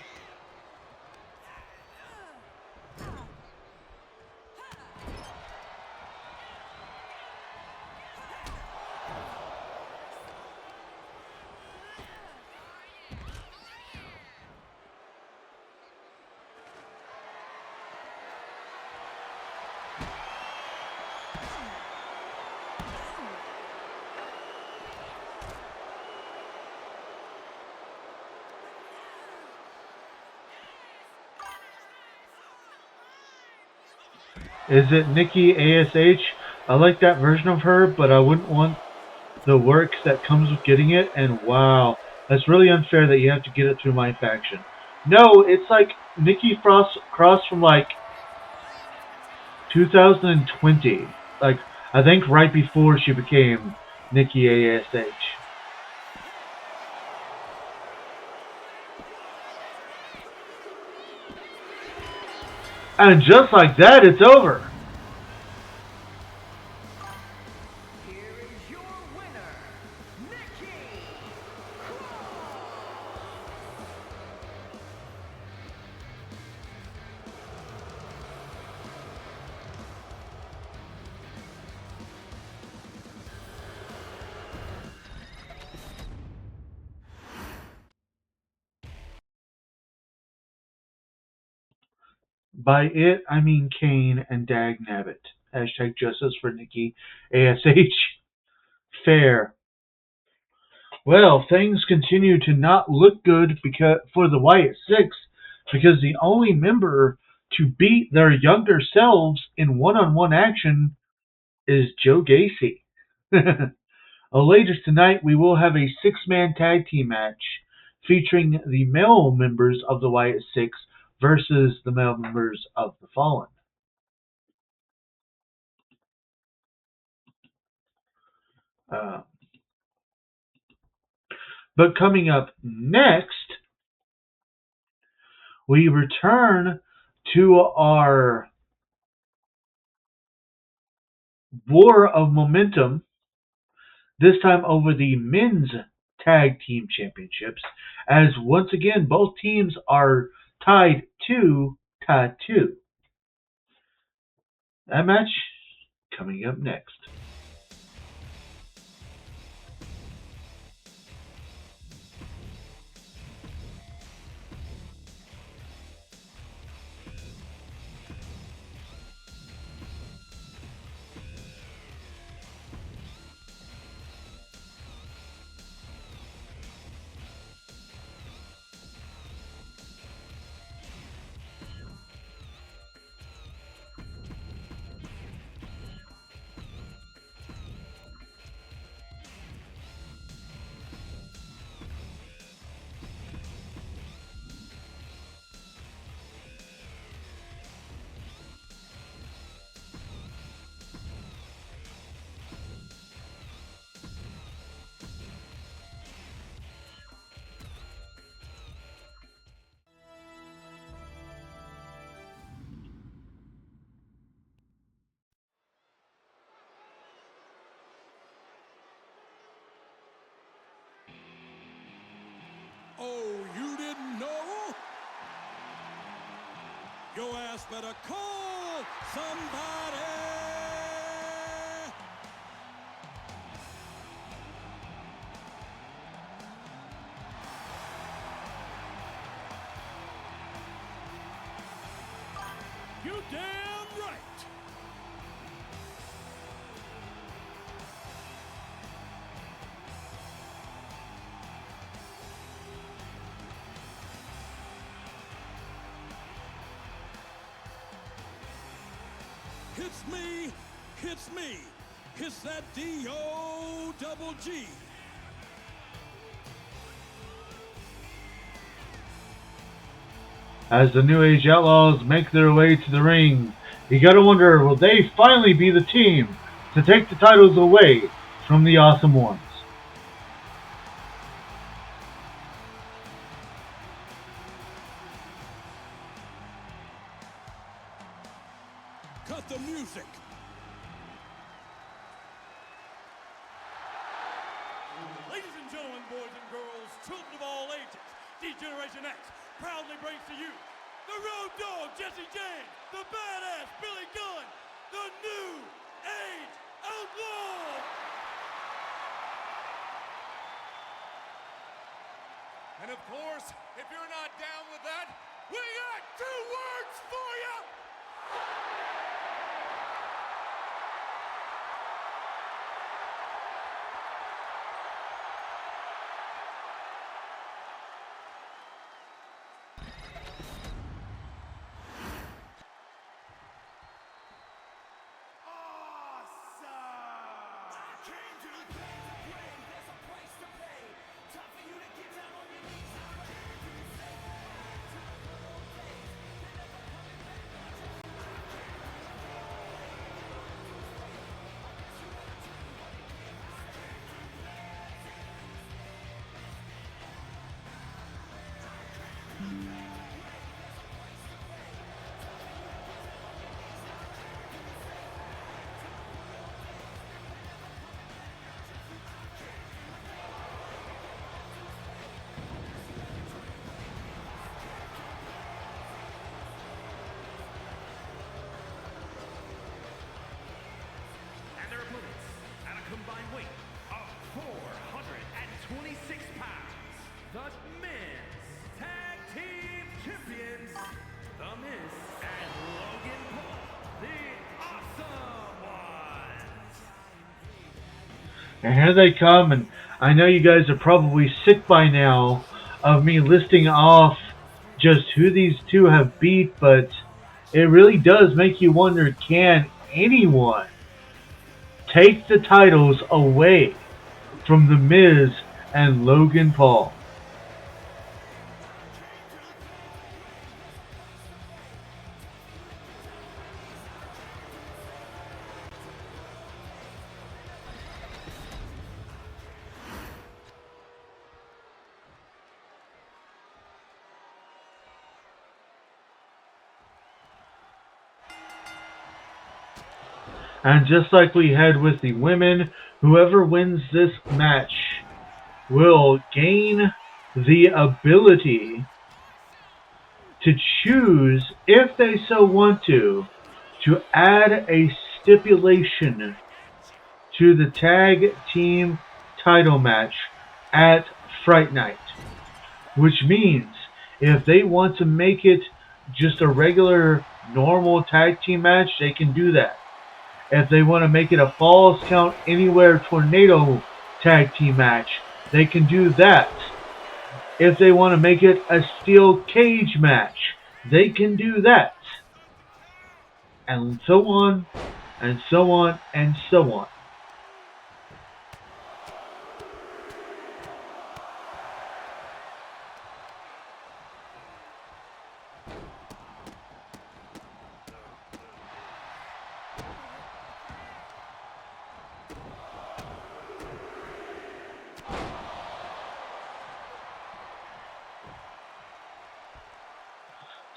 Is it Nikki ASH? I like that version of her, but I wouldn't want the works that comes with getting it. And wow, that's really unfair that you have to get it through My Faction. No, it's like Nikki Cross from like 2020. Like, I think right before she became Nikki ASH. And just like that, it's over. Here is your winner, Nikki Cross! By it, I mean Kane and Dag Nabbit. Hashtag justice for Nikki ASH. Fair. Well, things continue to not look good for the Wyatt Six because the only member to beat their younger selves in one-on-one action is Joe Gacy. Later tonight, we will have a six-man tag team match featuring the male members of the Wyatt Six versus the male members of the Fallen. Uh, but coming up next, we return to our war of momentum, this time over the men's tag team championships, as once again both teams are tied 2-2. That match coming up next. Oh, you didn't know? Your ass better call somebody. You damn right. It's me, it's that D-O-double-G. As the New Age Outlaws make their way to the ring, you gotta wonder, will they finally be the team to take the titles away from the Awesome Ones? Cut the music. Ladies and gentlemen, boys and girls, children of all ages, D-Generation X proudly brings to you the Road Dogg Jesse James, the badass Billy Gunn, the New Age Outlaw. And of course, if you're not down with that, we got two words for you. combined weight of 426 pounds. The men's tag team champions, The Miz and Logan Paul, the Awesome Ones. And here they come, and I know you guys are probably sick by now of me listing off just who these two have beat, but it really does make you wonder, can anyone take the titles away from The Miz and Logan Paul? And just like we had with the women, whoever wins this match will gain the ability to choose, if they so want to add a stipulation to the tag team title match at Fright Night. Which means if they want to make it just a regular, normal tag team match, they can do that. If they want to make it a Falls Count Anywhere Tornado tag team match, they can do that. If they want to make it a steel cage match, they can do that. And so on, and so on, and so on.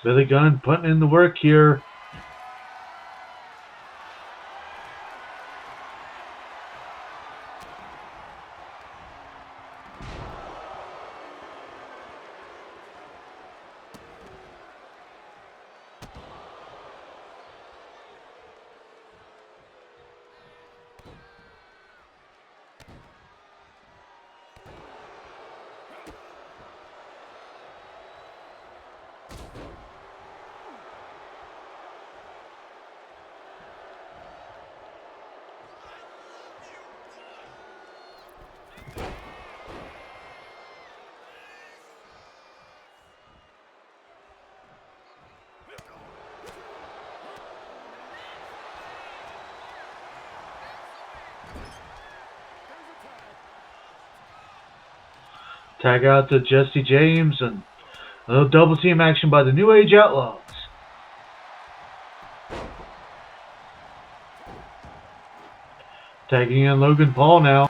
Billy Gunn putting in the work here. Tag out to Jesse James and a little double team action by the New Age Outlaws. Tagging in Logan Paul now.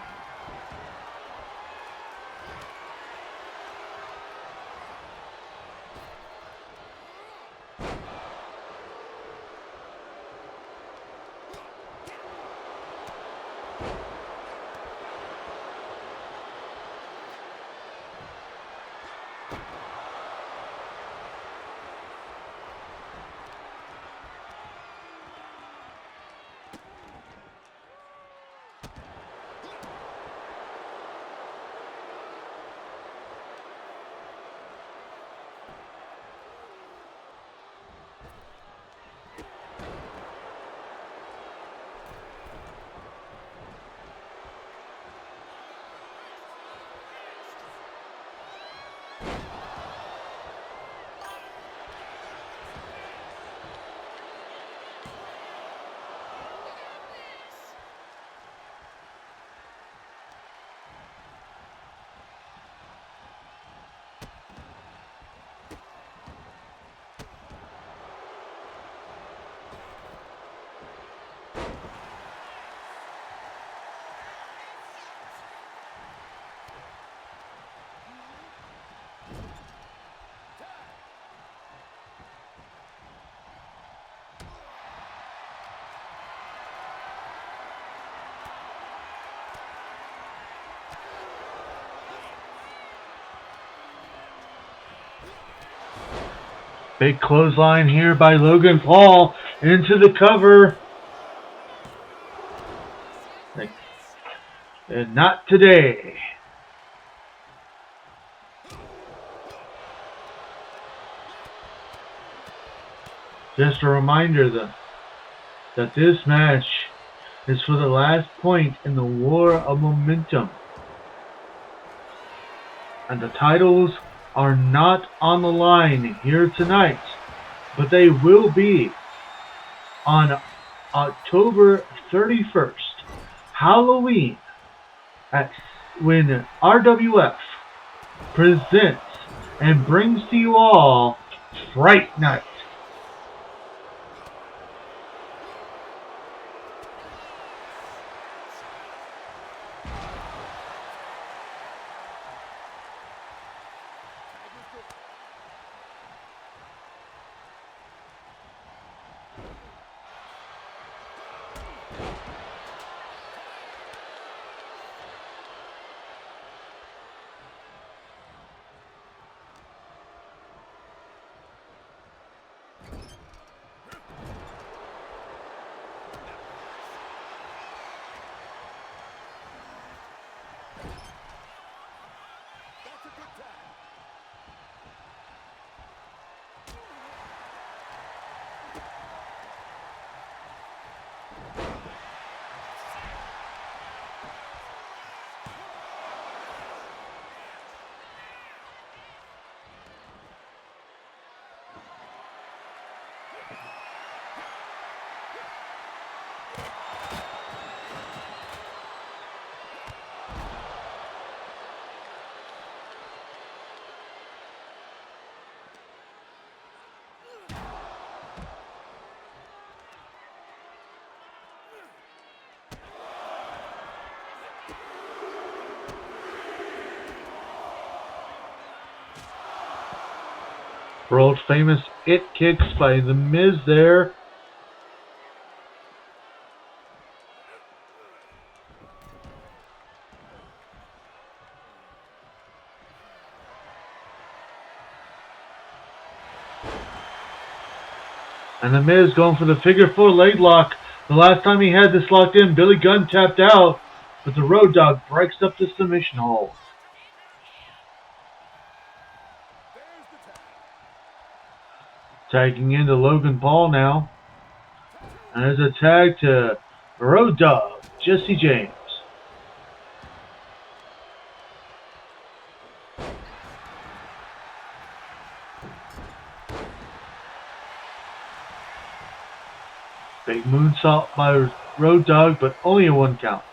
Big clothesline here by Logan Paul into the cover. And not today. Just a reminder that this match is for the last point in the War of Momentum. And the titles are not on the line here tonight, but they will be on October 31st, Halloween, at when RWF presents and brings to you all Fright Night. World famous It Kicks by The Miz there. And The Miz going for the figure four leg lock. The last time he had this locked in, Billy Gunn tapped out, but the Road Dogg breaks up the submission hold. Tagging into Logan Paul now. And there's a tag to Road Dogg, Jesse James. Big moonsault by Road Dogg, but only a 1 count.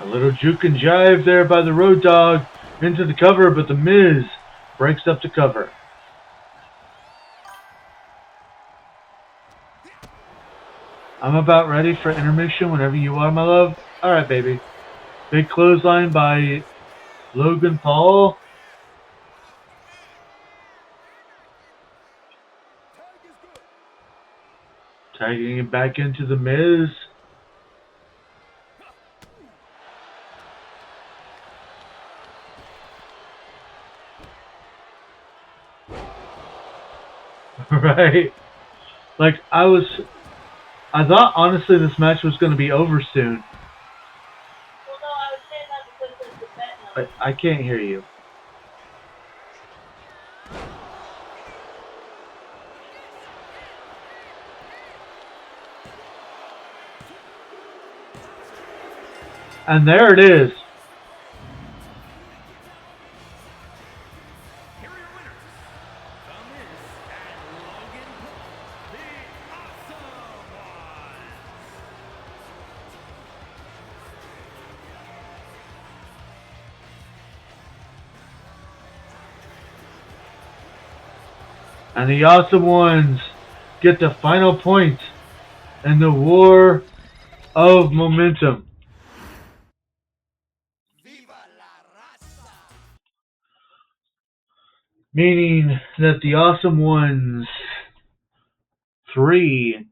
A little juke and jive there by the Road Dogg into the cover, but the Miz breaks up the cover. I'm about ready for intermission whenever you are, my love. Alright, baby. Big clothesline by Logan Paul. Tagging it back into the Miz. Right? Like, I thought honestly this match was going to be over soon. Well, no, I was saying that because of the bet number. I can't hear you. And there it is. Here are your winners, The Miz and Logan Paul, the Awesome Ones. And the Awesome Ones get the final point in the War of Momentum. Meaning that the Awesome Ones 3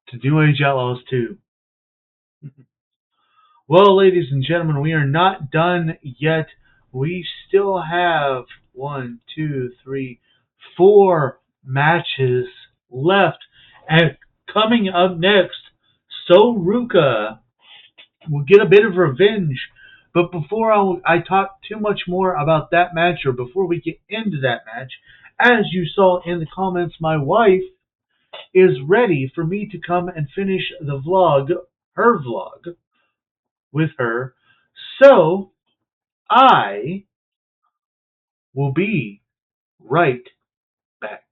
to New Age Outlaws 2. Well, ladies and gentlemen, we are not done yet. We still have 1, 2, 3, 4 matches left. And coming up next, So Ruka will get a bit of revenge. But before I talk too much more about that match, or before we get into that match, as you saw in the comments, my wife is ready for me to come and finish the vlog, her vlog, with her. So I will be right back.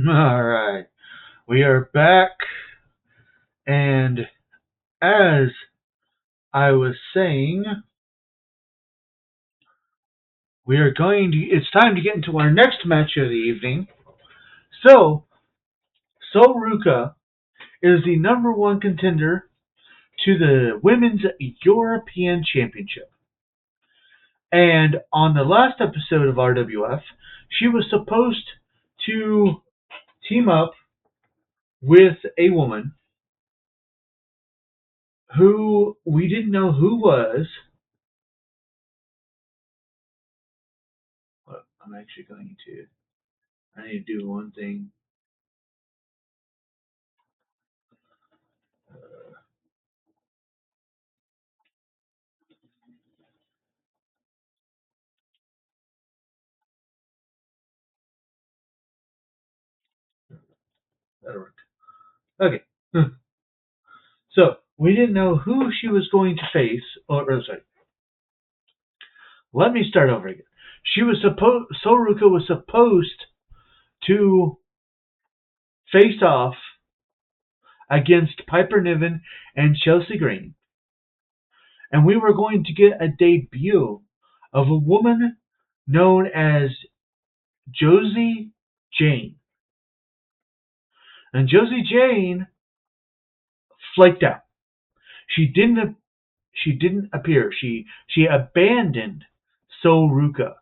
All right, we are back, and as I was saying, it's time to get into our next match of the evening. So, Ruka is the number one contender to the Women's European Championship. And on the last episode of RWF, she was supposed to team up with a woman who we didn't know who was. But I'm actually going to. I need to do one thing. That'll work. Okay. So we didn't know who she was going to face. Or sorry. Let me start over again. Soruka was supposed to face off against Piper Niven and Chelsea Green, and we were going to get a debut of a woman known as Josie Jane. And Josie Jane flaked out. She didn't appear. She abandoned Soruka.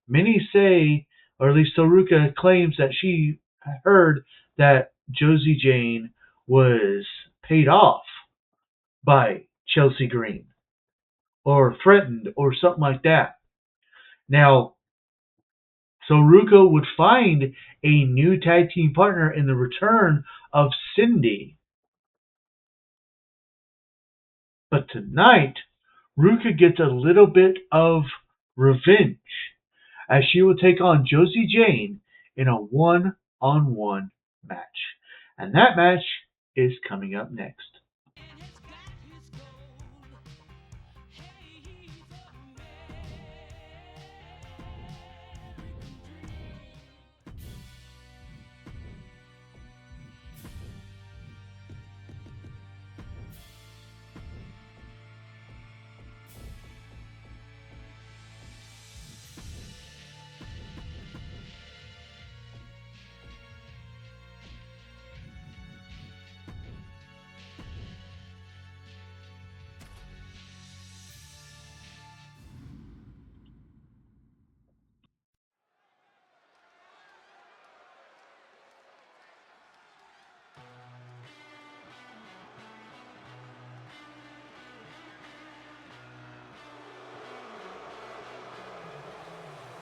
Many say, or at least Soruka claims, that she heard that Josie Jane was paid off by Chelsea Green. or threatened or something like that. Now, so Ruka would find a new tag team partner in the return of Cindy. But tonight, Ruka gets a little bit of revenge as she will take on Josie Jane in a one-on-one match. And that match is coming up next.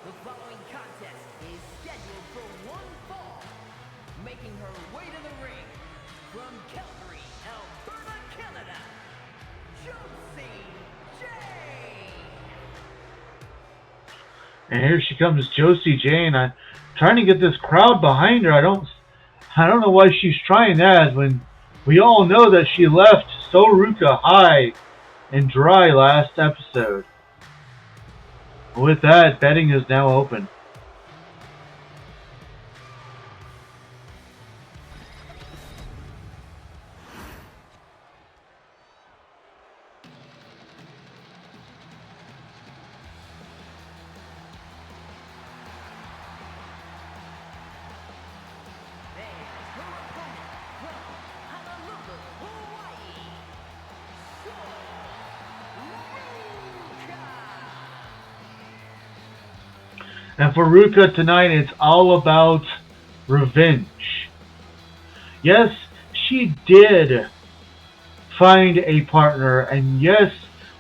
The following contest is scheduled for one fall. Making her way to the ring from Calgary, Alberta, Canada, Josie Jane. And here she comes, Josie Jane. I'm trying to get this crowd behind her. I don't know why she's trying that when we all know that she left Soruka high and dry last episode. With that, betting is now open. And for Ruka tonight, it's all about revenge. Yes, she did find a partner, and yes,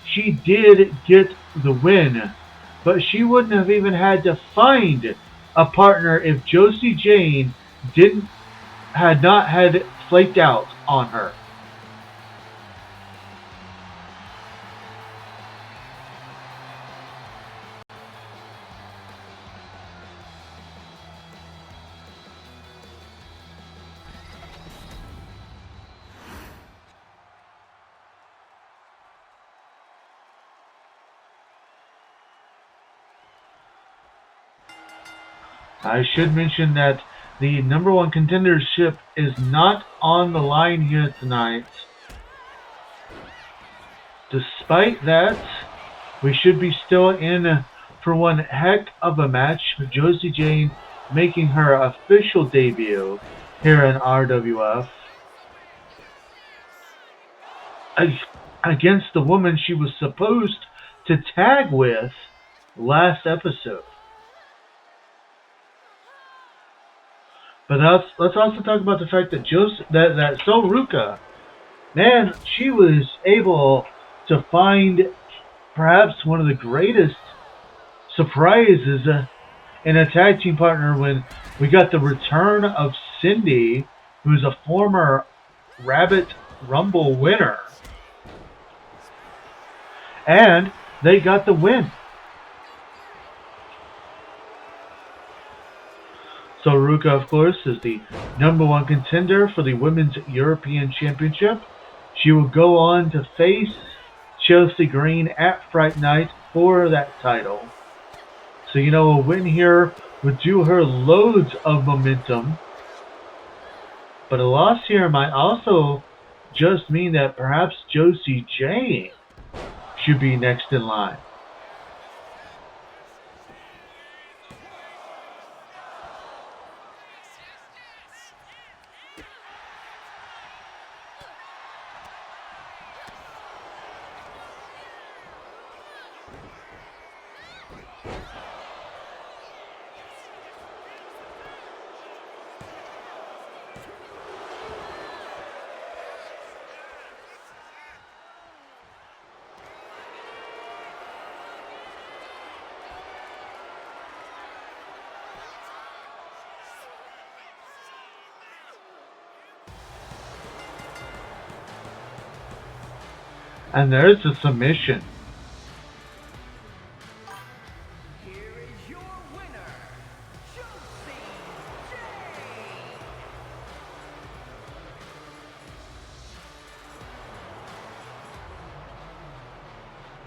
she did get the win, but she wouldn't have even had to find a partner if Josie Jane had not had flaked out on her. I should mention that the number one contendership is not on the line here tonight. Despite that, we should be still in for one heck of a match with Josie Jane making her official debut here in RWF against the woman she was supposed to tag with last episode. But let's also talk about the fact that that Soruka, man, she was able to find perhaps one of the greatest surprises in a tag team partner when we got the return of Cindy, who's a former Rabit Rumble winner. And they got the win. Soruka, of course, is the number one contender for the Women's European Championship. She will go on to face Chelsea Green at Fright Night for that title. So, a win here would do her loads of momentum. But a loss here might also just mean that perhaps Josie Jane should be next in line. And there's a submission. Here is your winner, Josie J.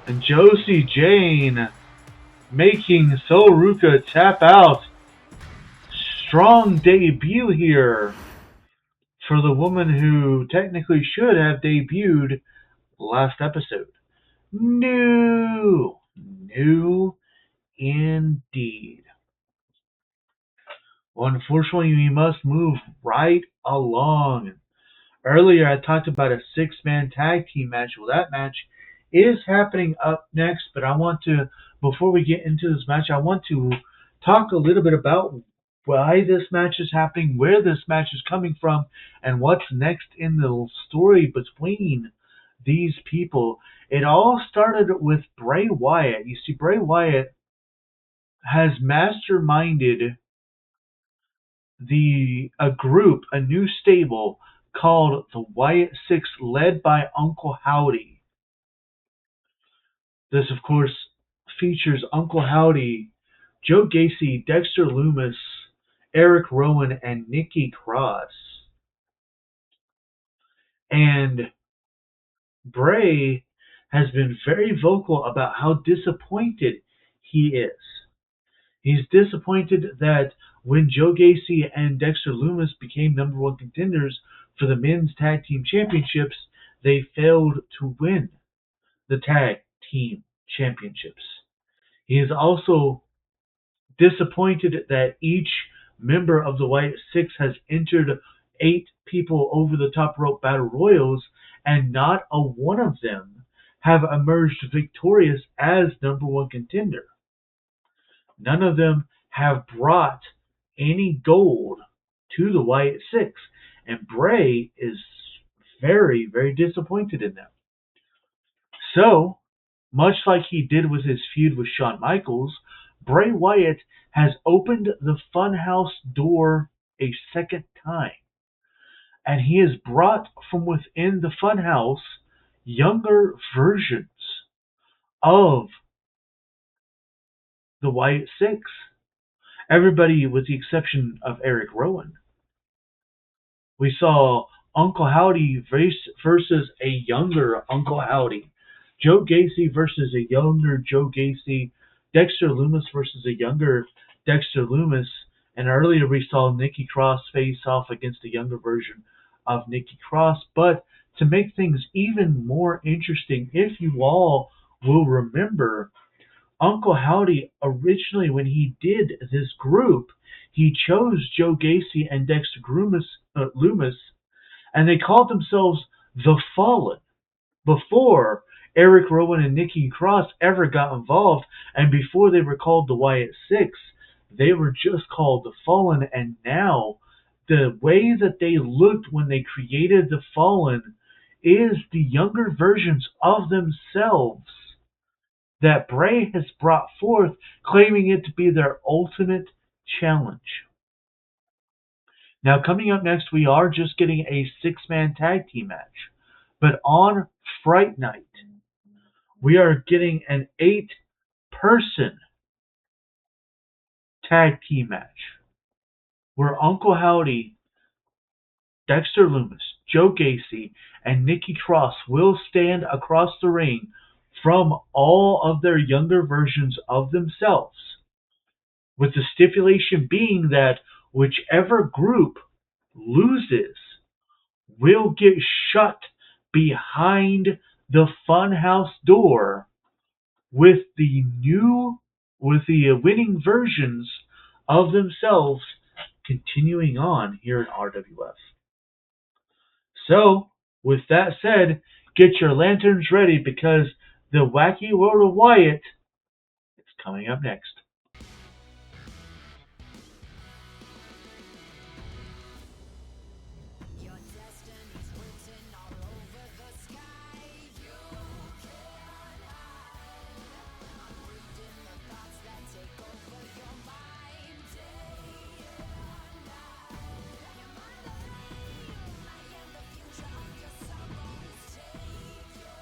And Josie Jane making Soruka tap out. Strong debut here for the woman who technically should have debuted last episode. New indeed. Well, unfortunately, we must move right along. Earlier, I talked about a six-man tag team match. Well, that match is happening up next, but I want to, before we get into this match, I want to talk a little bit about why this match is happening, where this match is coming from, and what's next in the story between these people. It all started with Bray Wyatt. You see, Bray Wyatt has masterminded a group, a new stable called the Wyatt Six, led by Uncle Howdy. This, of course, features Uncle Howdy, Joe Gacy, Dexter Lumis, Eric Rowan, and Nikki Cross. And Bray has been very vocal about how disappointed he is. He's disappointed that when Joe Gacy and Dexter Lumis became number one contenders for the men's tag team championships, they failed to win the tag team championships. He is also disappointed that each member of the Wyatt Six has entered 8 people over the top rope battle royals, and not a one of them have emerged victorious as number one contender. None of them have brought any gold to the Wyatt Six, and Bray is very, very disappointed in them. So, much like he did with his feud with Shawn Michaels, Bray Wyatt has opened the Funhouse door a second time, and he has brought from within the Funhouse younger versions of the Wyatt Six. Everybody with the exception of Eric Rowan. We saw Uncle Howdy versus a younger Uncle Howdy. Joe Gacy versus a younger Joe Gacy. Dexter Lumis versus a younger Dexter Lumis. And earlier we saw Nikki Cross face off against a younger version of Nikki Cross. But to make things even more interesting, if you all will remember, Uncle Howdy, originally when he did this group, he chose Joe Gacy and Dexter Lumis, and they called themselves the Fallen before Eric Rowan and Nikki Cross ever got involved, and before they were called the Wyatt Six, they were just called the Fallen. And now, the way that they looked when they created the Fallen is the younger versions of themselves that Bray has brought forth, claiming it to be their ultimate challenge. Now, coming up next, we are just getting a six-man tag team match. But on Fright Night, we are getting an 8-person tag team match where Uncle Howdy, Dexter Lumis, Joe Gacy, and Nikki Cross will stand across the ring from all of their younger versions of themselves, with the stipulation being that whichever group loses will get shut behind the funhouse door with the winning versions of themselves continuing on here in RWF. So, with that said, get your lanterns ready because the Wacky World of Wyatt is coming up next. Your destiny's written all over the sky. You can't hide. I'm reading the thoughts that take over your mind. Day and night. You're my name. I am the future of your sorrows. Take your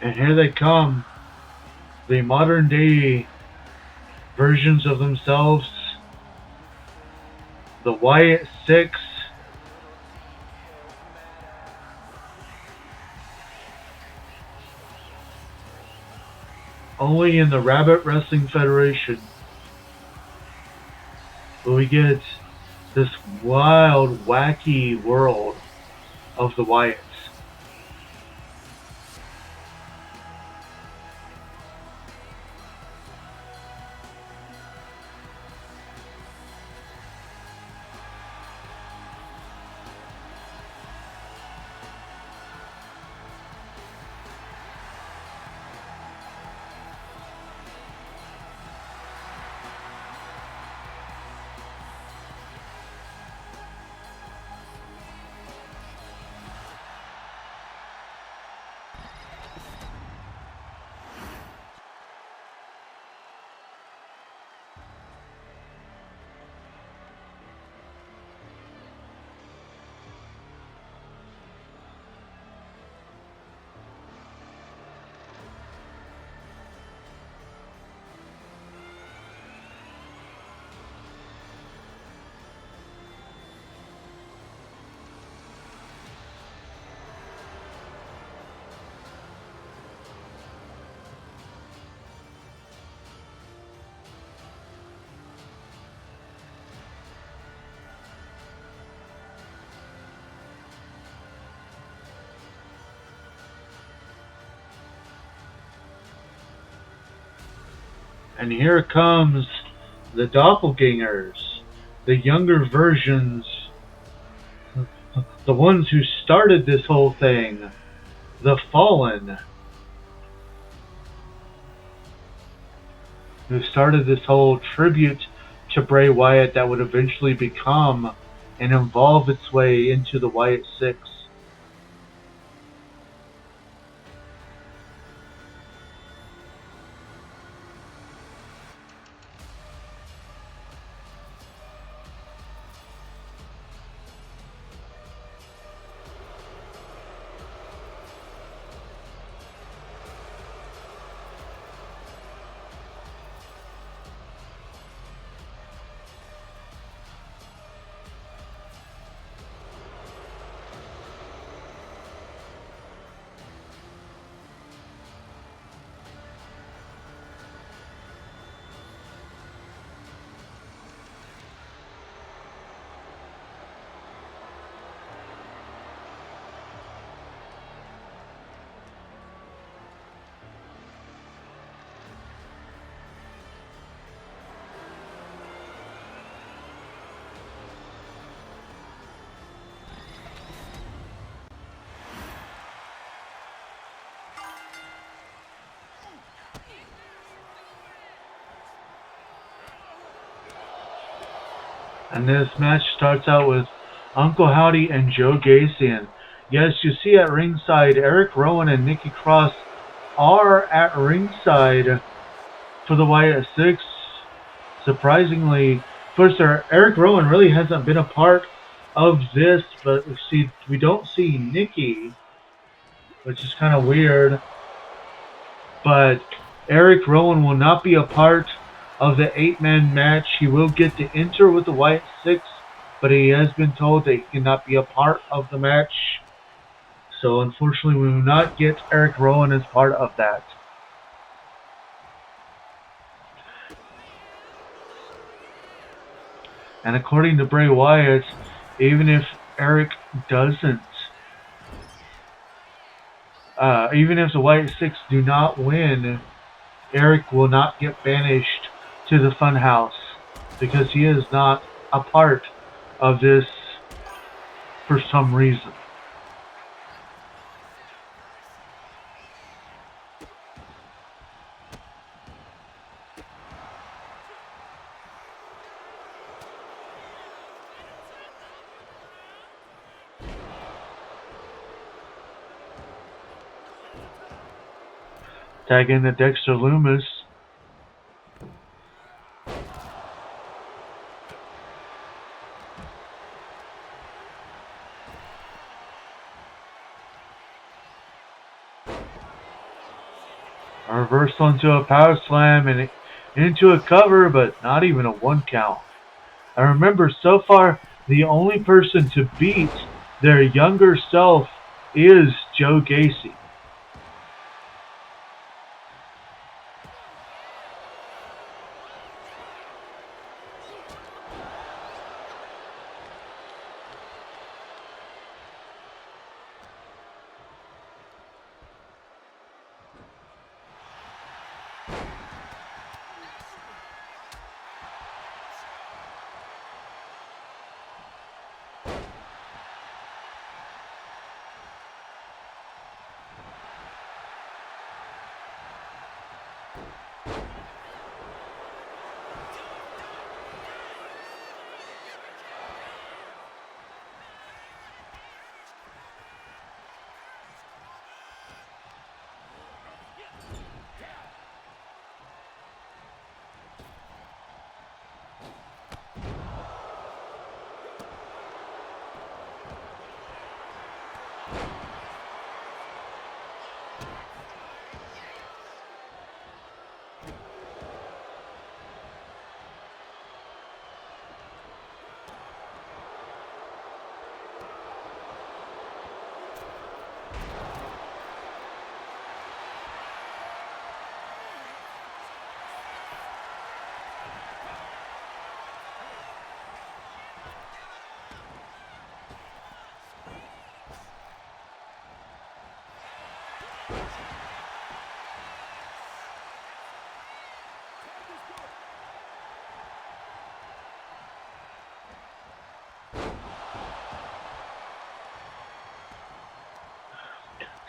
And here they come, the modern day versions of themselves, the Wyatt Six. Only in the Rabit Wrestling Federation will we get this wild, wacky world of the Wyatts. And here comes the doppelgangers, the younger versions, the ones who started this whole thing, the Fallen, who started this whole tribute to Bray Wyatt that would eventually become and evolve its way into the Wyatt Six. And this match starts out with Uncle Howdy and Joe Gacy. And yes, you see at ringside, Eric Rowan and Nikki Cross are at ringside for the Wyatt Six. Surprisingly, first, Eric Rowan really hasn't been a part of this, but we don't see Nikki, which is kind of weird. But Eric Rowan will not be a part of the 8-man match. He will get to enter with the Wyatt Six, but he has been told that he cannot be a part of the match. So unfortunately, we will not get Eric Rowan as part of that. And according to Bray Wyatt, even if Eric doesn't, even if the Wyatt Six do not win, Eric will not get banished to the Funhouse because he is not a part of this for some reason. Tag in the Dexter Loomis. A reversal into a power slam and into a cover, but not even a 1 count. And remember, so far, the only person to beat their younger self is Joe Gacy.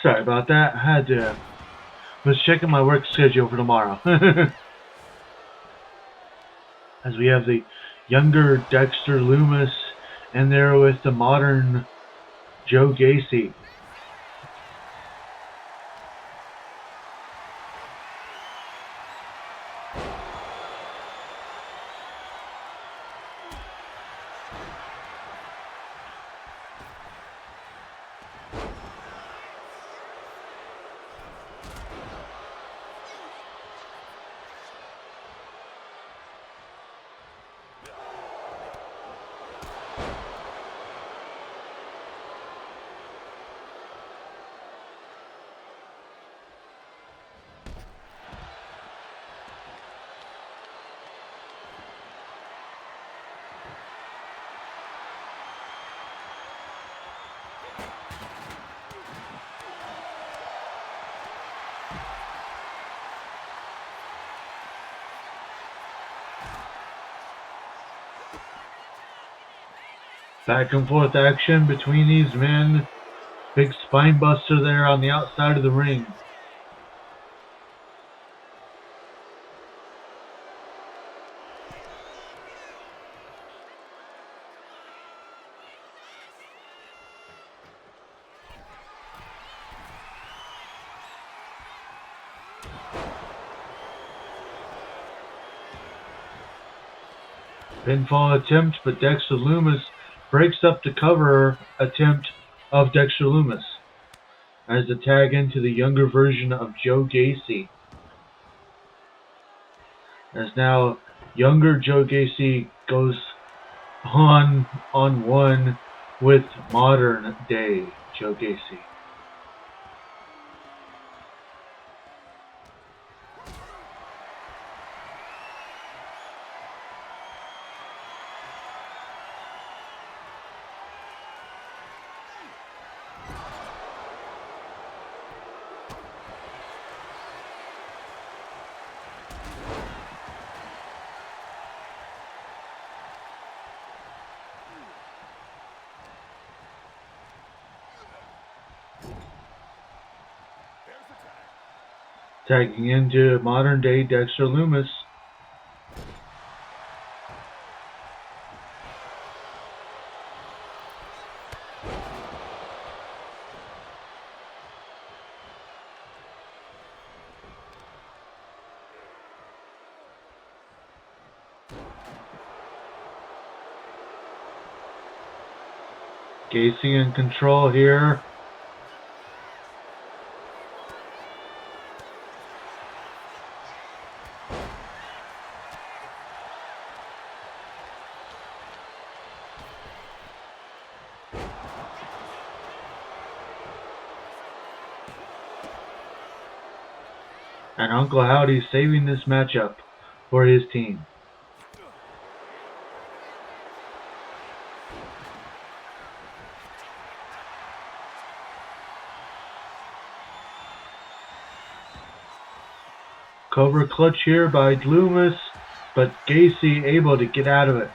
Sorry about that. Was checking my work schedule for tomorrow. As we have the younger Dexter Loomis in there with the modern Joe Gacy. Back and forth action between these men. Big spine buster there on the outside of the ring. Pinfall attempt, but Dexter Loomis breaks up the cover attempt of Dexter Loomis as the tag into the younger version of Joe Gacy. As now younger Joe Gacy goes on one with modern day Joe Gacy. Tagging into modern day Dexter Loomis. Gacy in control here. And Uncle Howdy's saving this matchup for his team. Cobra clutch here by Loomis, but Gacy able to get out of it.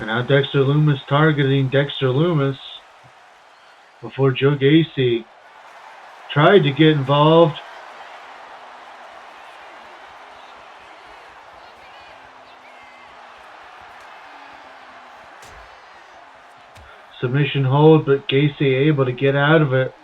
And now Dexter Loomis targeting Dexter Loomis before Joe Gacy tried to get involved. Submission hold, but Gacy able to get out of it.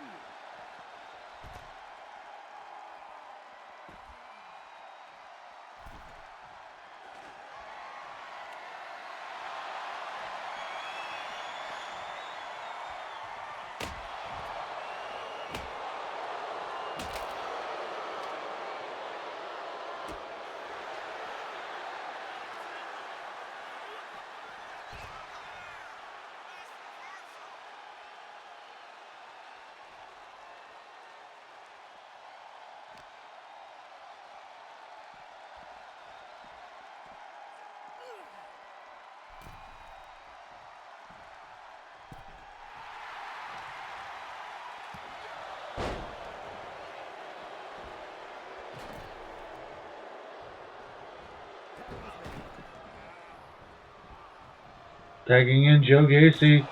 Tagging in Joe Gacy.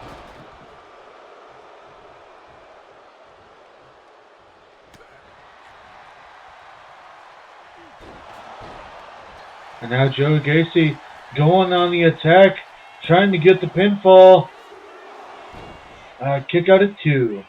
And now Joe Gacy going on the attack, trying to get the pinfall. Kick out at 2.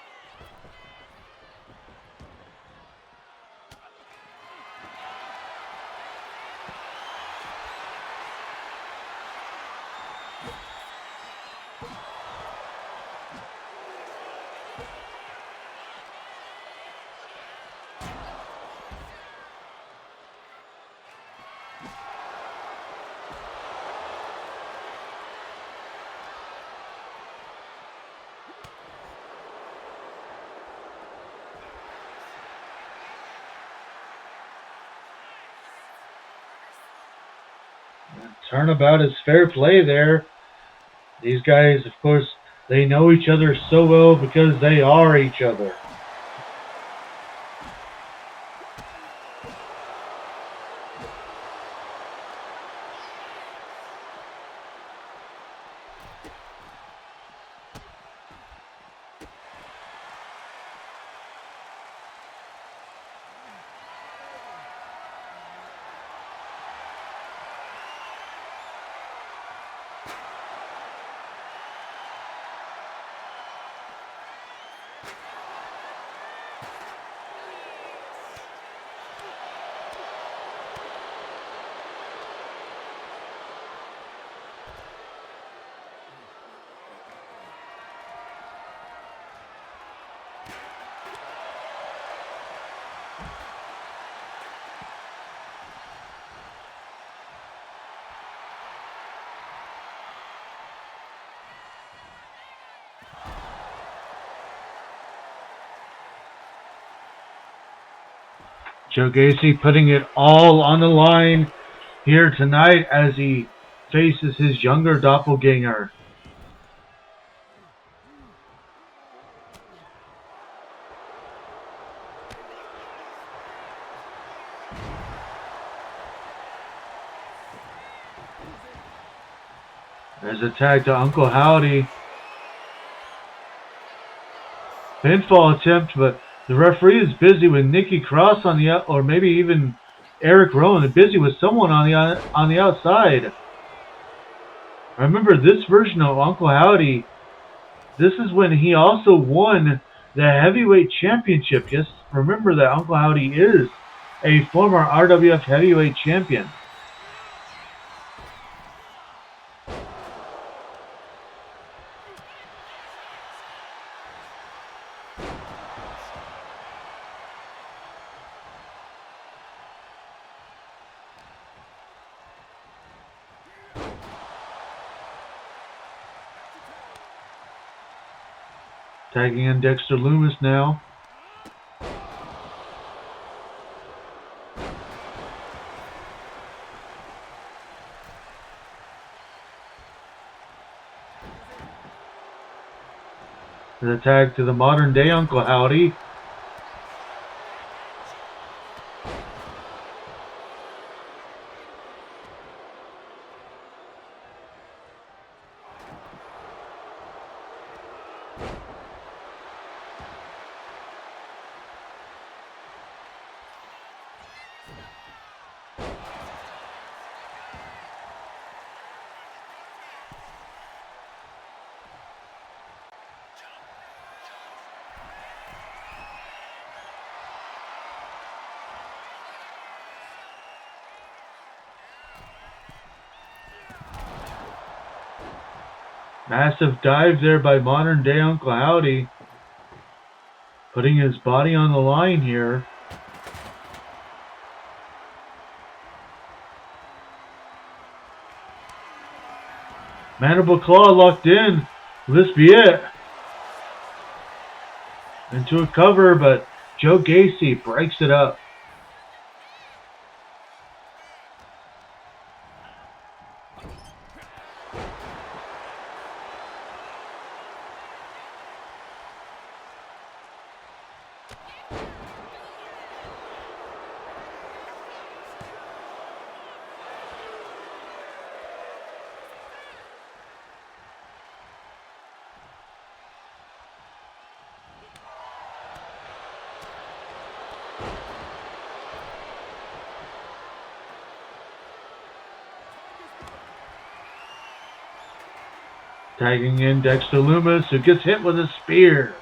Turnabout is fair play there. These guys, of course, they know each other so well because they are each other. Joe Gacy putting it all on the line here tonight as he faces his younger doppelganger. There's a tag to Uncle Howdy. Pinfall attempt, but the referee is busy with Nikki Cross on the or maybe even Eric Rowan. They're busy with someone on the outside. Remember this version of Uncle Howdy. This is when he also won the heavyweight championship. Yes, remember that Uncle Howdy is a former RWF heavyweight champion. Tagging in Dexter Loomis now. The tag to the modern day Uncle Howdy. Massive dive there by modern day Uncle Howdy. Putting his body on the line here. Mandible Claw locked in. Will this be it? Into a cover, but Joe Gacy breaks it up. Tagging in Dexter Loomis, who gets hit with a spear.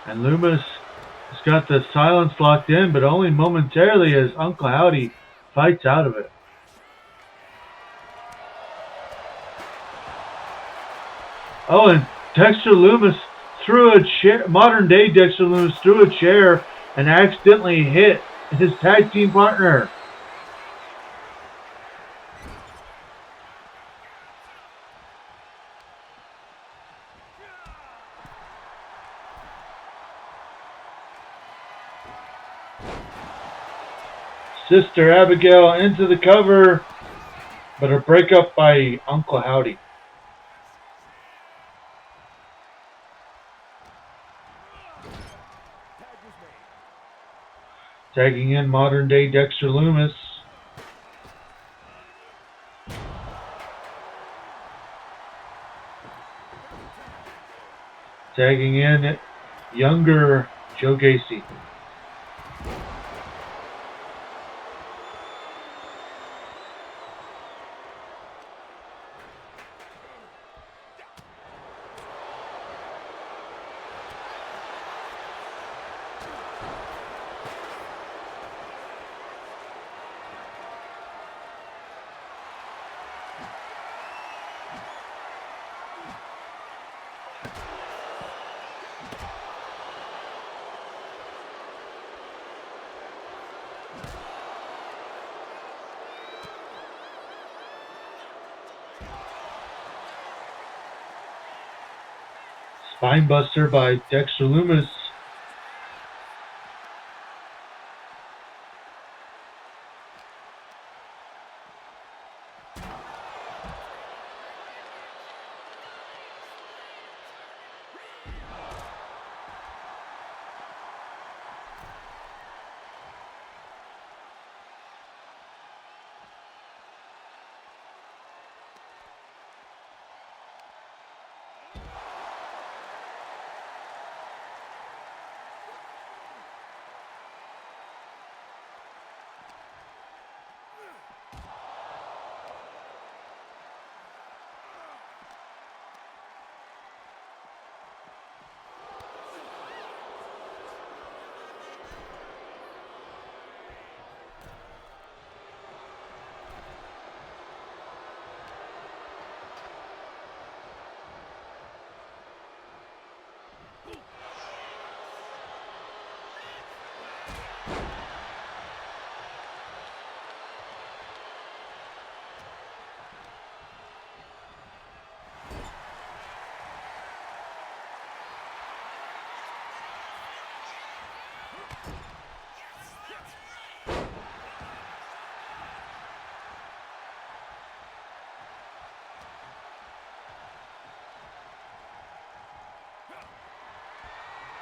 And Loomis has got the silence locked in, but only momentarily as Uncle Howdy fights out of it. Oh, and Dexter Loomis threw a chair. Modern day Dexter Loomis threw a chair and accidentally hit his tag team partner. Sister Abigail into the cover, but a breakup by Uncle Howdy. Tagging in modern day Dexter Loomis. Tagging in younger Joe Gacy. Spinebuster by Dexter Loomis.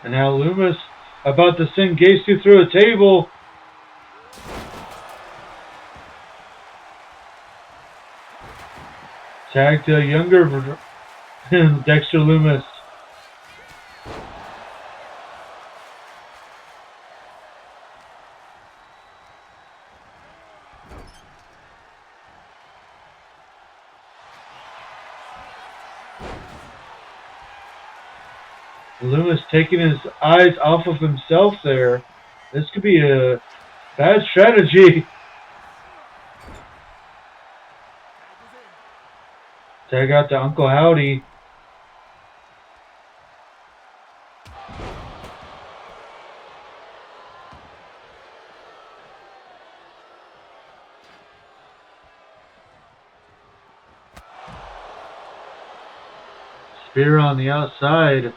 And now Loomis about to send Gacy through a table. Tag to a younger Dexter Loomis. Loomis taking his eyes off of himself there. This could be a bad strategy. Tag out to Uncle Howdy. Spear on the outside.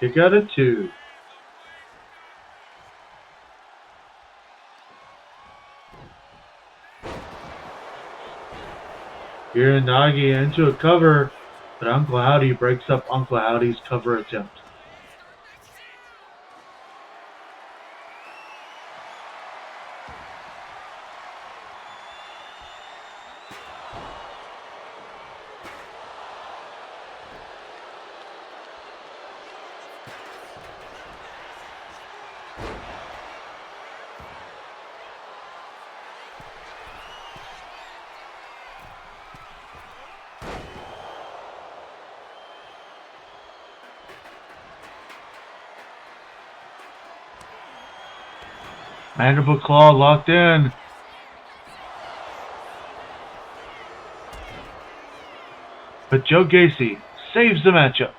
Kick out of 2. Here Nagi into a cover, but Uncle Howdy breaks up Uncle Howdy's cover attempt. Mandible Claw locked in. But Joe Gacy saves the matchup.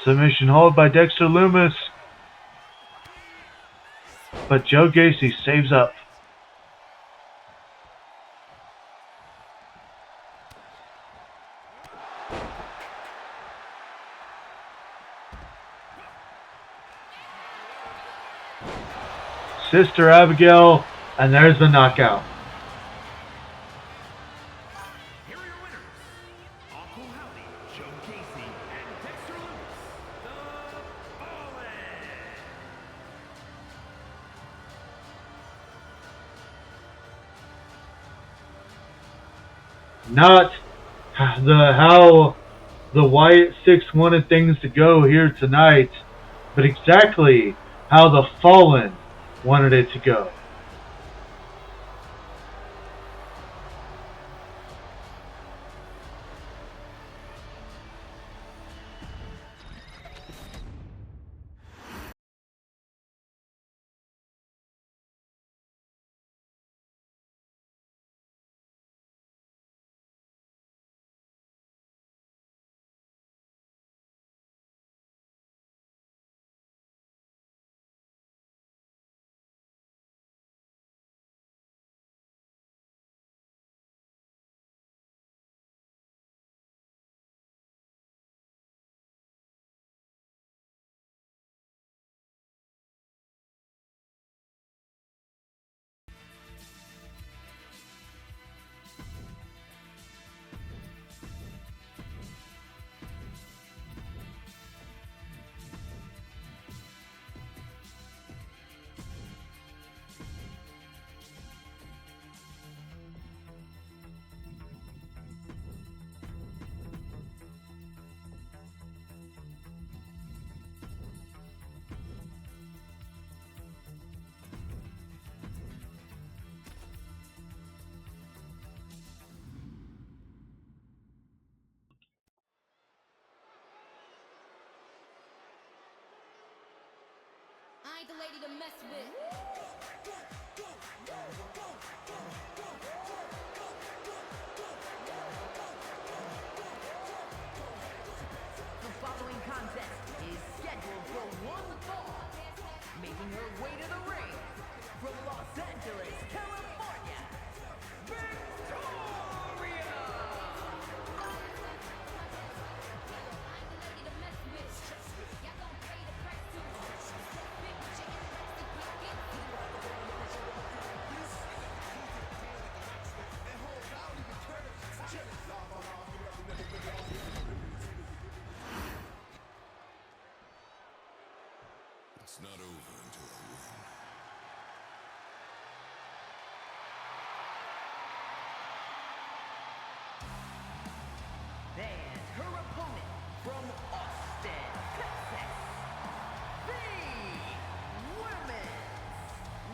Submission hold by Dexter Loomis. But Joe Gacy saves up. Sister Abigail, and there's the knockout. Here are your winners, Uncle Howdy, Joe Gacy, and Dexter Lewis, the Fallen. Not how the Wyatt Six wanted things to go here tonight, but exactly how the Fallen wanted it to go. I ain't the lady to mess with. The following contest is scheduled for one fall. Making her way to the ring from Los Angeles, California, Victoria! It's not over until I win. And her opponent from Austin, Texas, the Women's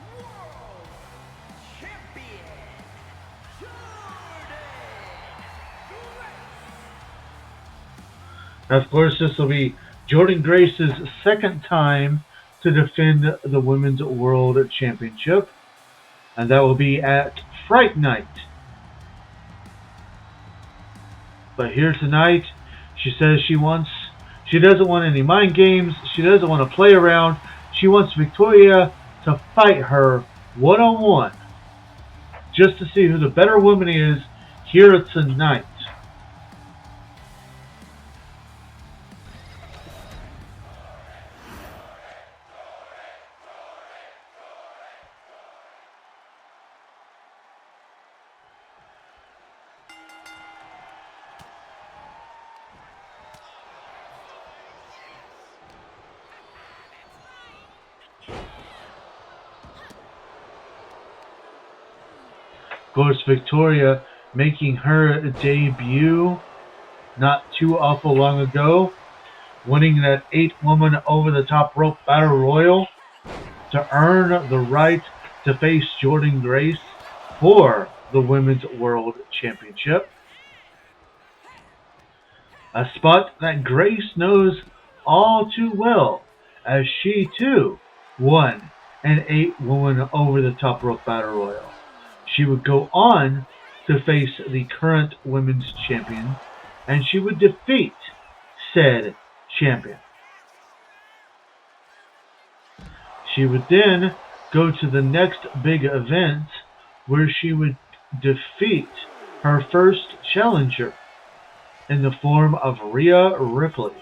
World Champion, Jordan Grace. Of course, this will be Jordan Grace's second time to defend the Women's World Championship, and that will be at Fright Night. But here tonight, she says she doesn't want any mind games. She doesn't want to play around. She wants Victoria to fight her one-on-one, just to see who the better woman is here tonight. Of course, Victoria making her debut not too awful long ago, winning that 8-woman over-the-top rope battle royal to earn the right to face Jordan Grace for the Women's World Championship. A spot that Grace knows all too well, as she too won an 8-woman over-the-top rope battle royal. She would go on to face the current women's champion, and she would defeat said champion. She would then go to the next big event where she would defeat her first challenger in the form of Rhea Ripley.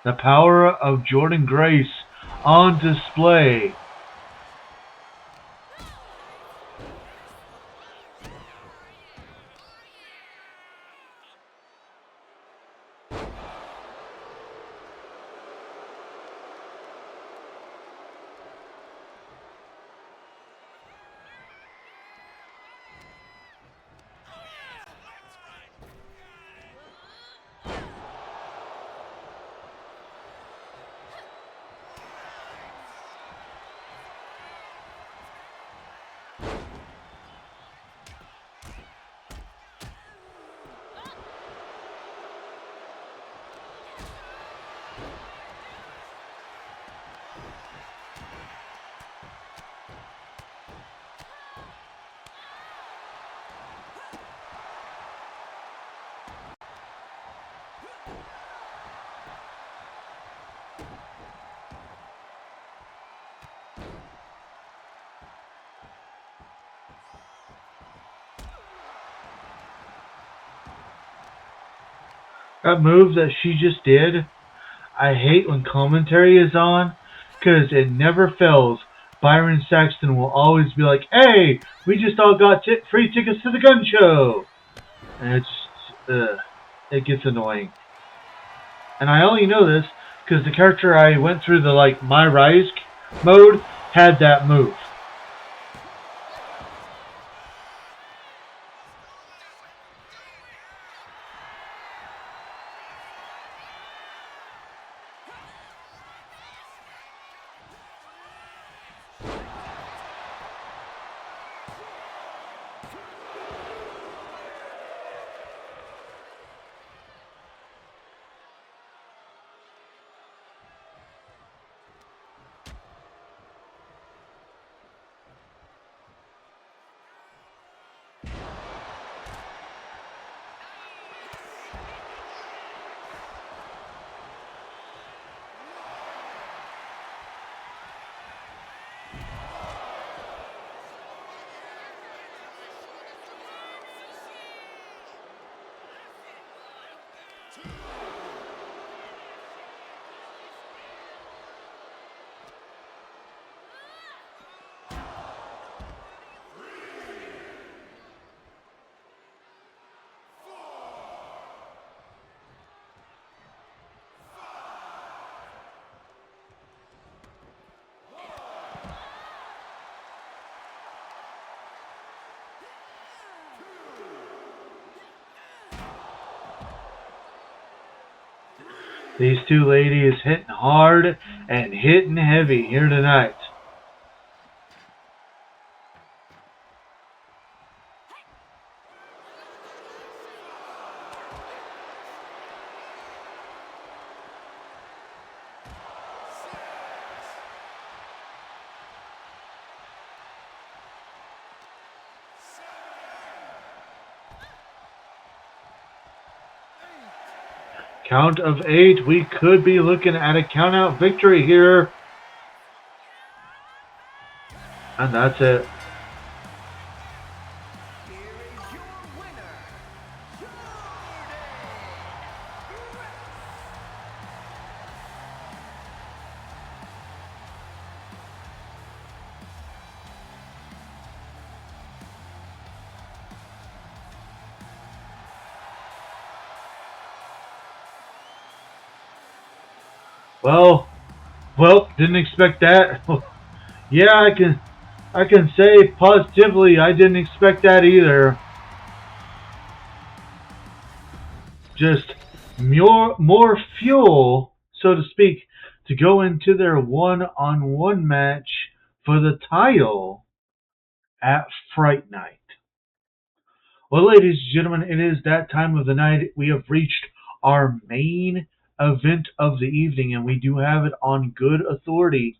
The power of Jordan Grace on display. That move that she just did, I hate when commentary is on, because it never fails. Byron Saxton will always be like, "Hey, we just all got free tickets to the gun show." And it gets annoying. And I only know this because the character I went through the My Rise mode had that move. These two ladies hitting hard and hitting heavy here tonight. Count of 8. We could be looking at a count-out victory here. And that's it. Here is your winner, Well, didn't expect that. Yeah, I can say positively I didn't expect that either. Just more fuel, so to speak, to go into their one-on-one match for the title at Fright Night. Well, ladies and gentlemen, it is that time of the night. We have reached our main event of the evening, and we do have it on good authority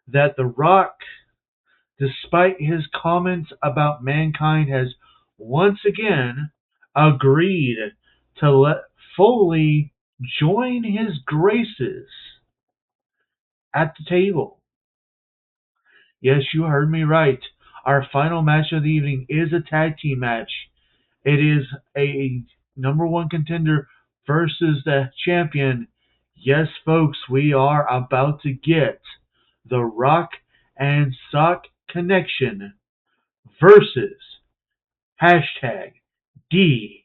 that The Rock, despite his comments about Mankind, has once again agreed to let Foley join his graces at the table. Yes, you heard me right. Our final match of the evening is a tag team match. It is a number one contender versus the champion. Yes, folks, we are about to get the Rock and Sock Connection versus hashtag DIY.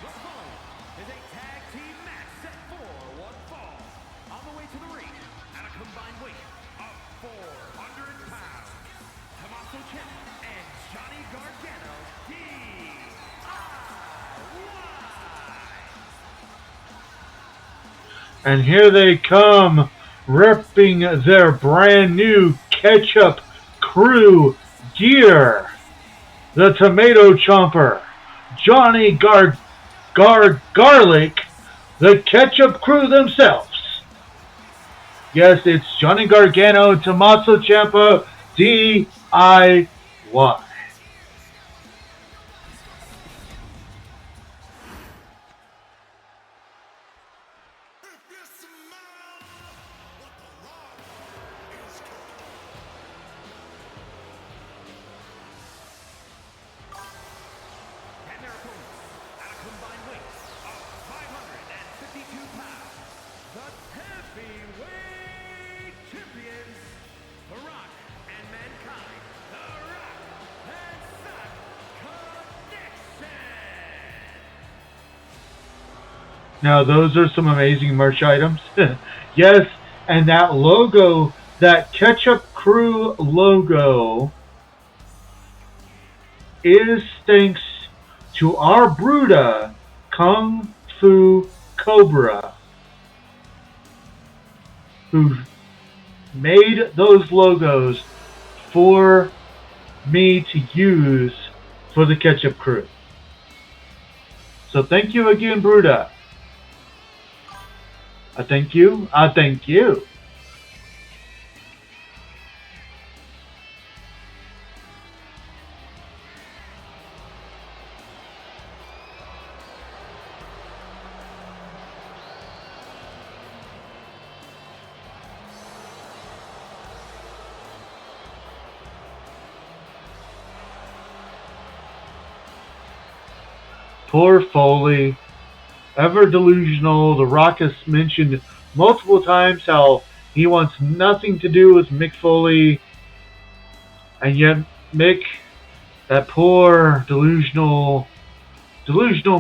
The following is a tag team match set for one fall. On the way to the ring, at a combined weight of 400 pounds, Tommaso Ciampa and Johnny Gargano, DIY. And here they come, repping their brand new Ketchup Crew gear. The Tomato Chomper, Johnny Garlic, the Ketchup Crew themselves. Yes, it's Johnny Gargano, Tommaso Ciampa, DIY. And their opponents, at a combined weight of 552 pounds, the heavyweight champions, The Rock Now, those are some amazing merch items. Yes, and that logo, that Ketchup Crew logo, is thanks to our Bruda, Kung Fu Cobra, who made those logos for me to use for the Ketchup Crew. So thank you again, Bruda. I thank you. I thank you. Poor Foley. Ever delusional. The Rock has mentioned multiple times how he wants nothing to do with Mick Foley, and yet Mick, that poor delusional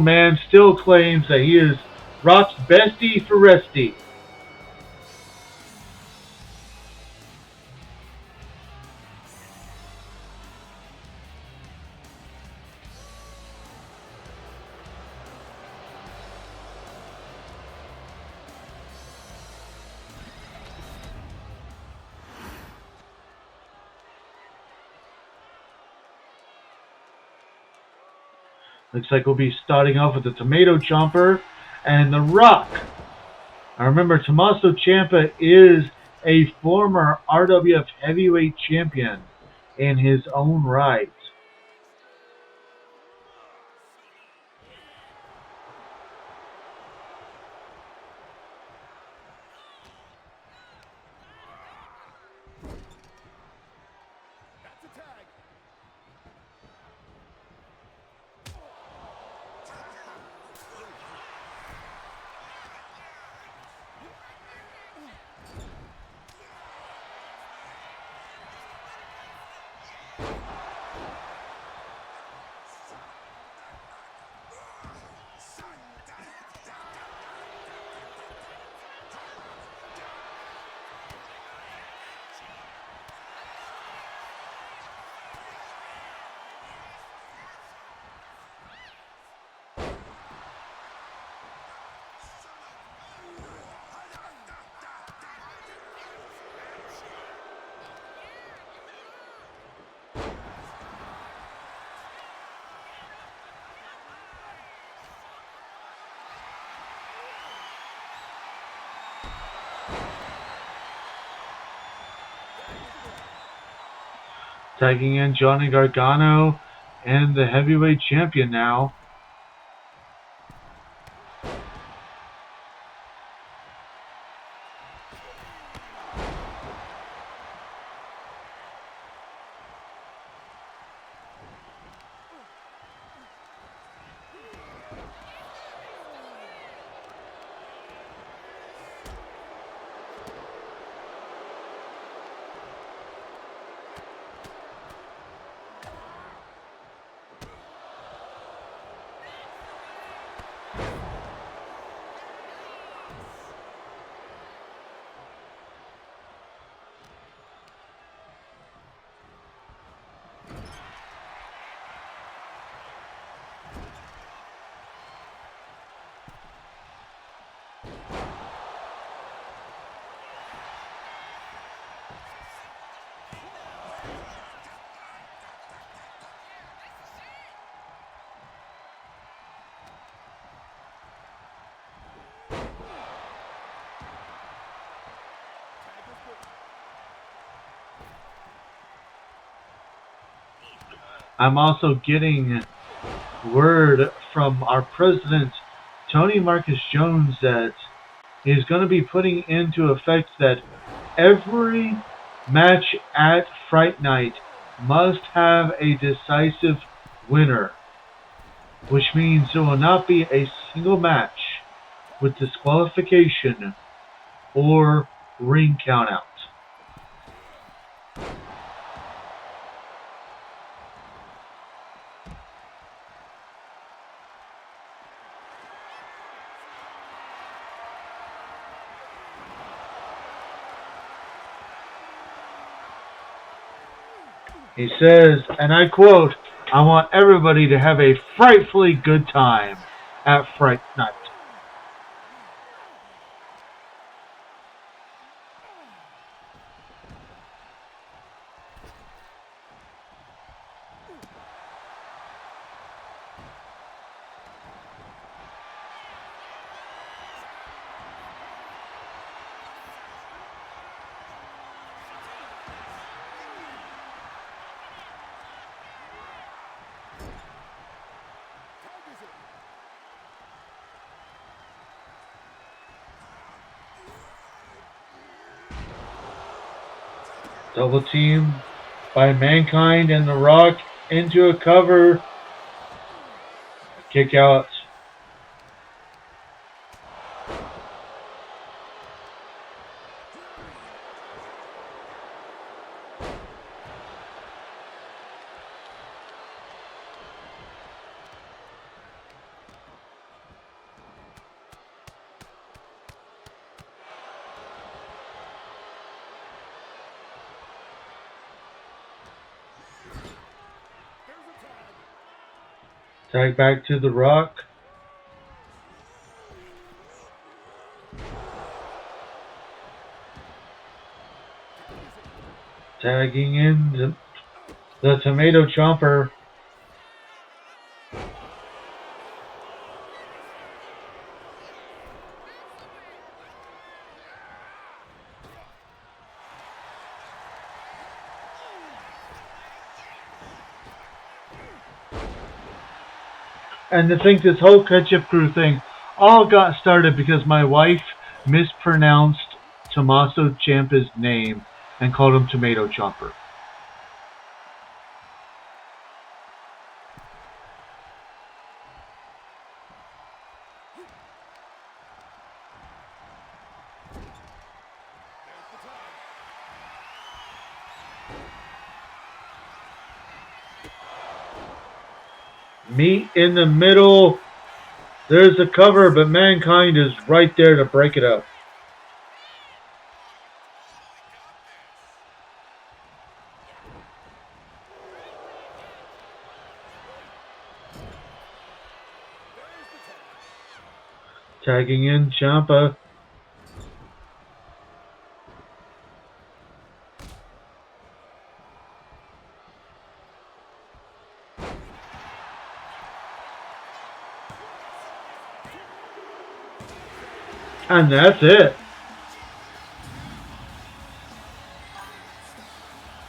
man, still claims that he is Rock's bestie for Resty. Looks like we'll be starting off with the Tomato Chomper and the Rock. I remember Tommaso Ciampa is a former RWF Heavyweight Champion in his own right. Tagging in Johnny Gargano and the heavyweight champion now. I'm also getting word from our president, Tony Marcus Jones, that he's going to be putting into effect that every match at Fright Night must have a decisive winner, which means there will not be a single match with disqualification or ring countout. He says, and I quote, "I want everybody to have a frightfully good time at Fright Night." Double team by Mankind and The Rock into a cover. Kick out. Tag back to The Rock. Tagging in the Tomato Chomper. And to think this whole Ketchup Crew thing all got started because my wife mispronounced Tommaso Ciampa's name and called him Tomato Chomper. Meet in the middle. There's a cover, but Mankind is right there to break it up. Tagging in Ciampa. And that's it.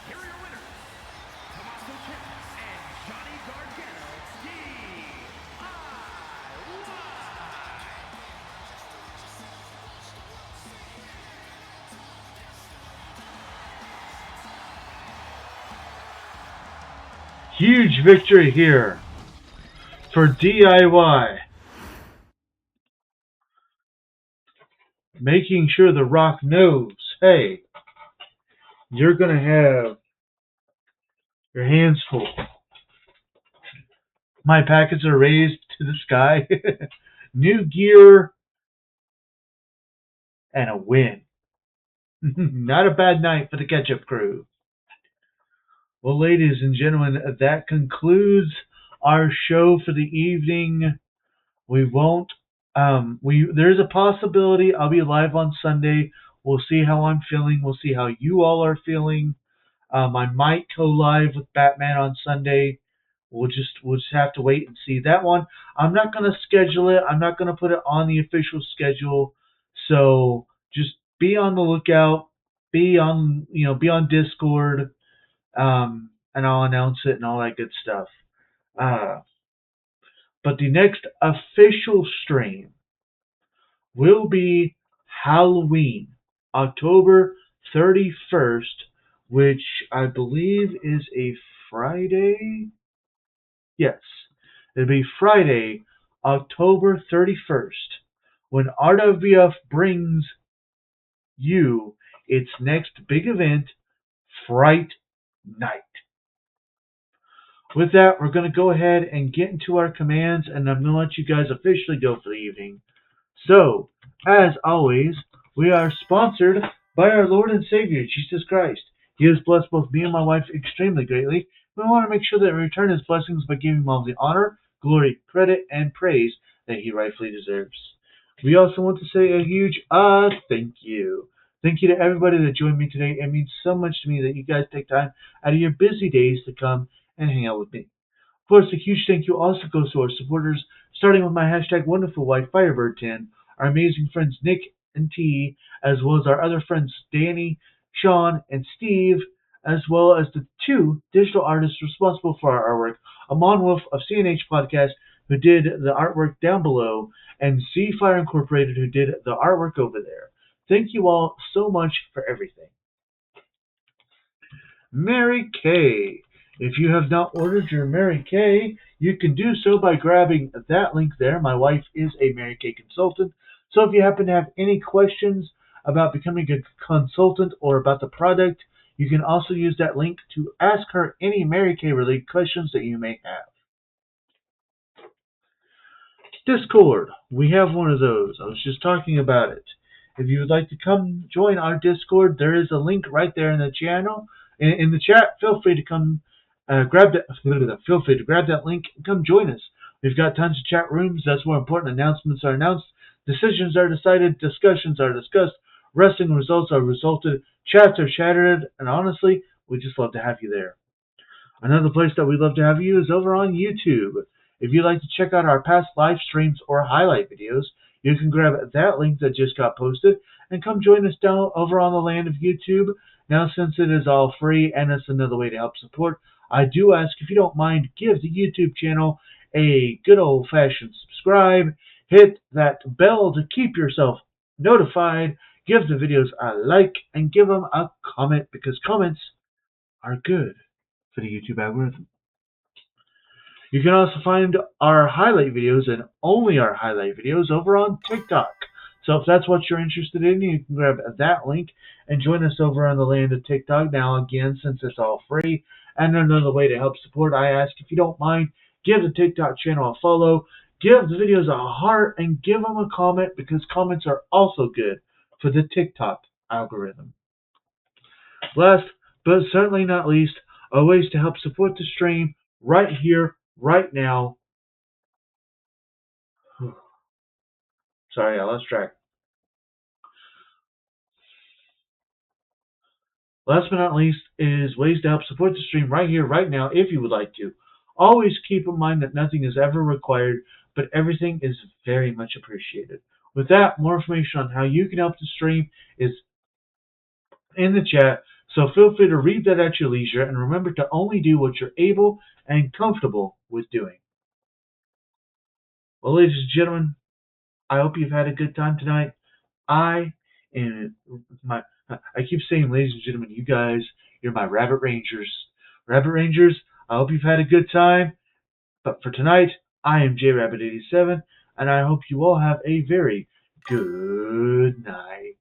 Here are your winners, Tommaso Ciampa and Johnny Gargano, Huge victory here for DIY. Making sure The Rock knows, hey, you're going to have your hands full. My packets are raised to the sky. New gear and a win. Not a bad night for the Ketchup Crew. Well, ladies and gentlemen, that concludes our show for the evening. We won't. There's a possibility I'll be live on Sunday. We'll see how I'm feeling. We'll see how you all are feeling. I might go live with Batman on Sunday. We'll just have to wait and see that one. I'm not gonna schedule it. I'm not gonna put it on the official schedule. So just be on the lookout. Be on Discord. And I'll announce it and all that good stuff. Uh, but the next official stream will be Halloween, October 31st, which I believe is a Friday. Yes, it'll be Friday, October 31st, when RWF brings you its next big event, Fright Night. With that, we're going to go ahead and get into our commands, and I'm going to let you guys officially go for the evening. So, as always, we are sponsored by our Lord and Savior, Jesus Christ. He has blessed both me and my wife extremely greatly. We want to make sure that we return his blessings by giving him all the honor, glory, credit, and praise that he rightfully deserves. We also want to say a huge thank you. Thank you to everybody that joined me today. It means so much to me that you guys take time out of your busy days to come and hang out with me. Of course, a huge thank you also goes to our supporters, starting with my hashtag wonderful wife Firebird10, our amazing friends Nick and T, as well as our other friends Danny, Sean, and Steve, as well as the two digital artists responsible for our artwork, Amon Wolf of CNH Podcast, who did the artwork down below, and C Fire Incorporated, who did the artwork over there. Thank you all so much for everything. Mary Kay. If you have not ordered your Mary Kay, you can do so by grabbing that link there. My wife is a Mary Kay consultant, so if you happen to have any questions about becoming a consultant or about the product, you can also use that link to ask her any Mary Kay related questions that you may have. Discord. We have one of those. I was just talking about it. If you would like to come join our Discord, there is a link right there in the channel, in the chat. Feel free to come grab that. Feel free to grab that link and come join us. We've got tons of chat rooms. That's where important announcements are announced, decisions are decided, discussions are discussed, wrestling results are resulted, chats are chatted, and honestly, we just love to have you there. Another place that we'd love to have you is over on YouTube. If you'd like to check out our past live streams or highlight videos, you can grab that link that just got posted and come join us down over on the land of YouTube. Now, since it is all free and it's another way to help support, I do ask if you don't mind, give the YouTube channel a good old-fashioned subscribe, hit that bell to keep yourself notified, give the videos a like, and give them a comment because comments are good for the YouTube algorithm. You can also find our highlight videos and only our highlight videos over on TikTok. So if that's what you're interested in, you can grab that link and join us over on the land of TikTok. Now again, since it's all free and another way to help support, I ask if you don't mind, give the TikTok channel a follow, give the videos a heart, and give them a comment because comments are also good for the TikTok algorithm. Last but certainly not least, are ways to help support the stream right here, right now. Sorry, I lost track. Last but not least is ways to help support the stream right here, right now, if you would like to. Always keep in mind that nothing is ever required, but everything is very much appreciated. With that, more information on how you can help the stream is in the chat, so feel free to read that at your leisure, and remember to only do what you're able and comfortable with doing. Well, ladies and gentlemen, I hope you've had a good time tonight. I keep saying, ladies and gentlemen, you guys, you're my Rabbit Rangers. Rabbit Rangers, I hope you've had a good time. But for tonight, I am JRabbit87, and I hope you all have a very good night.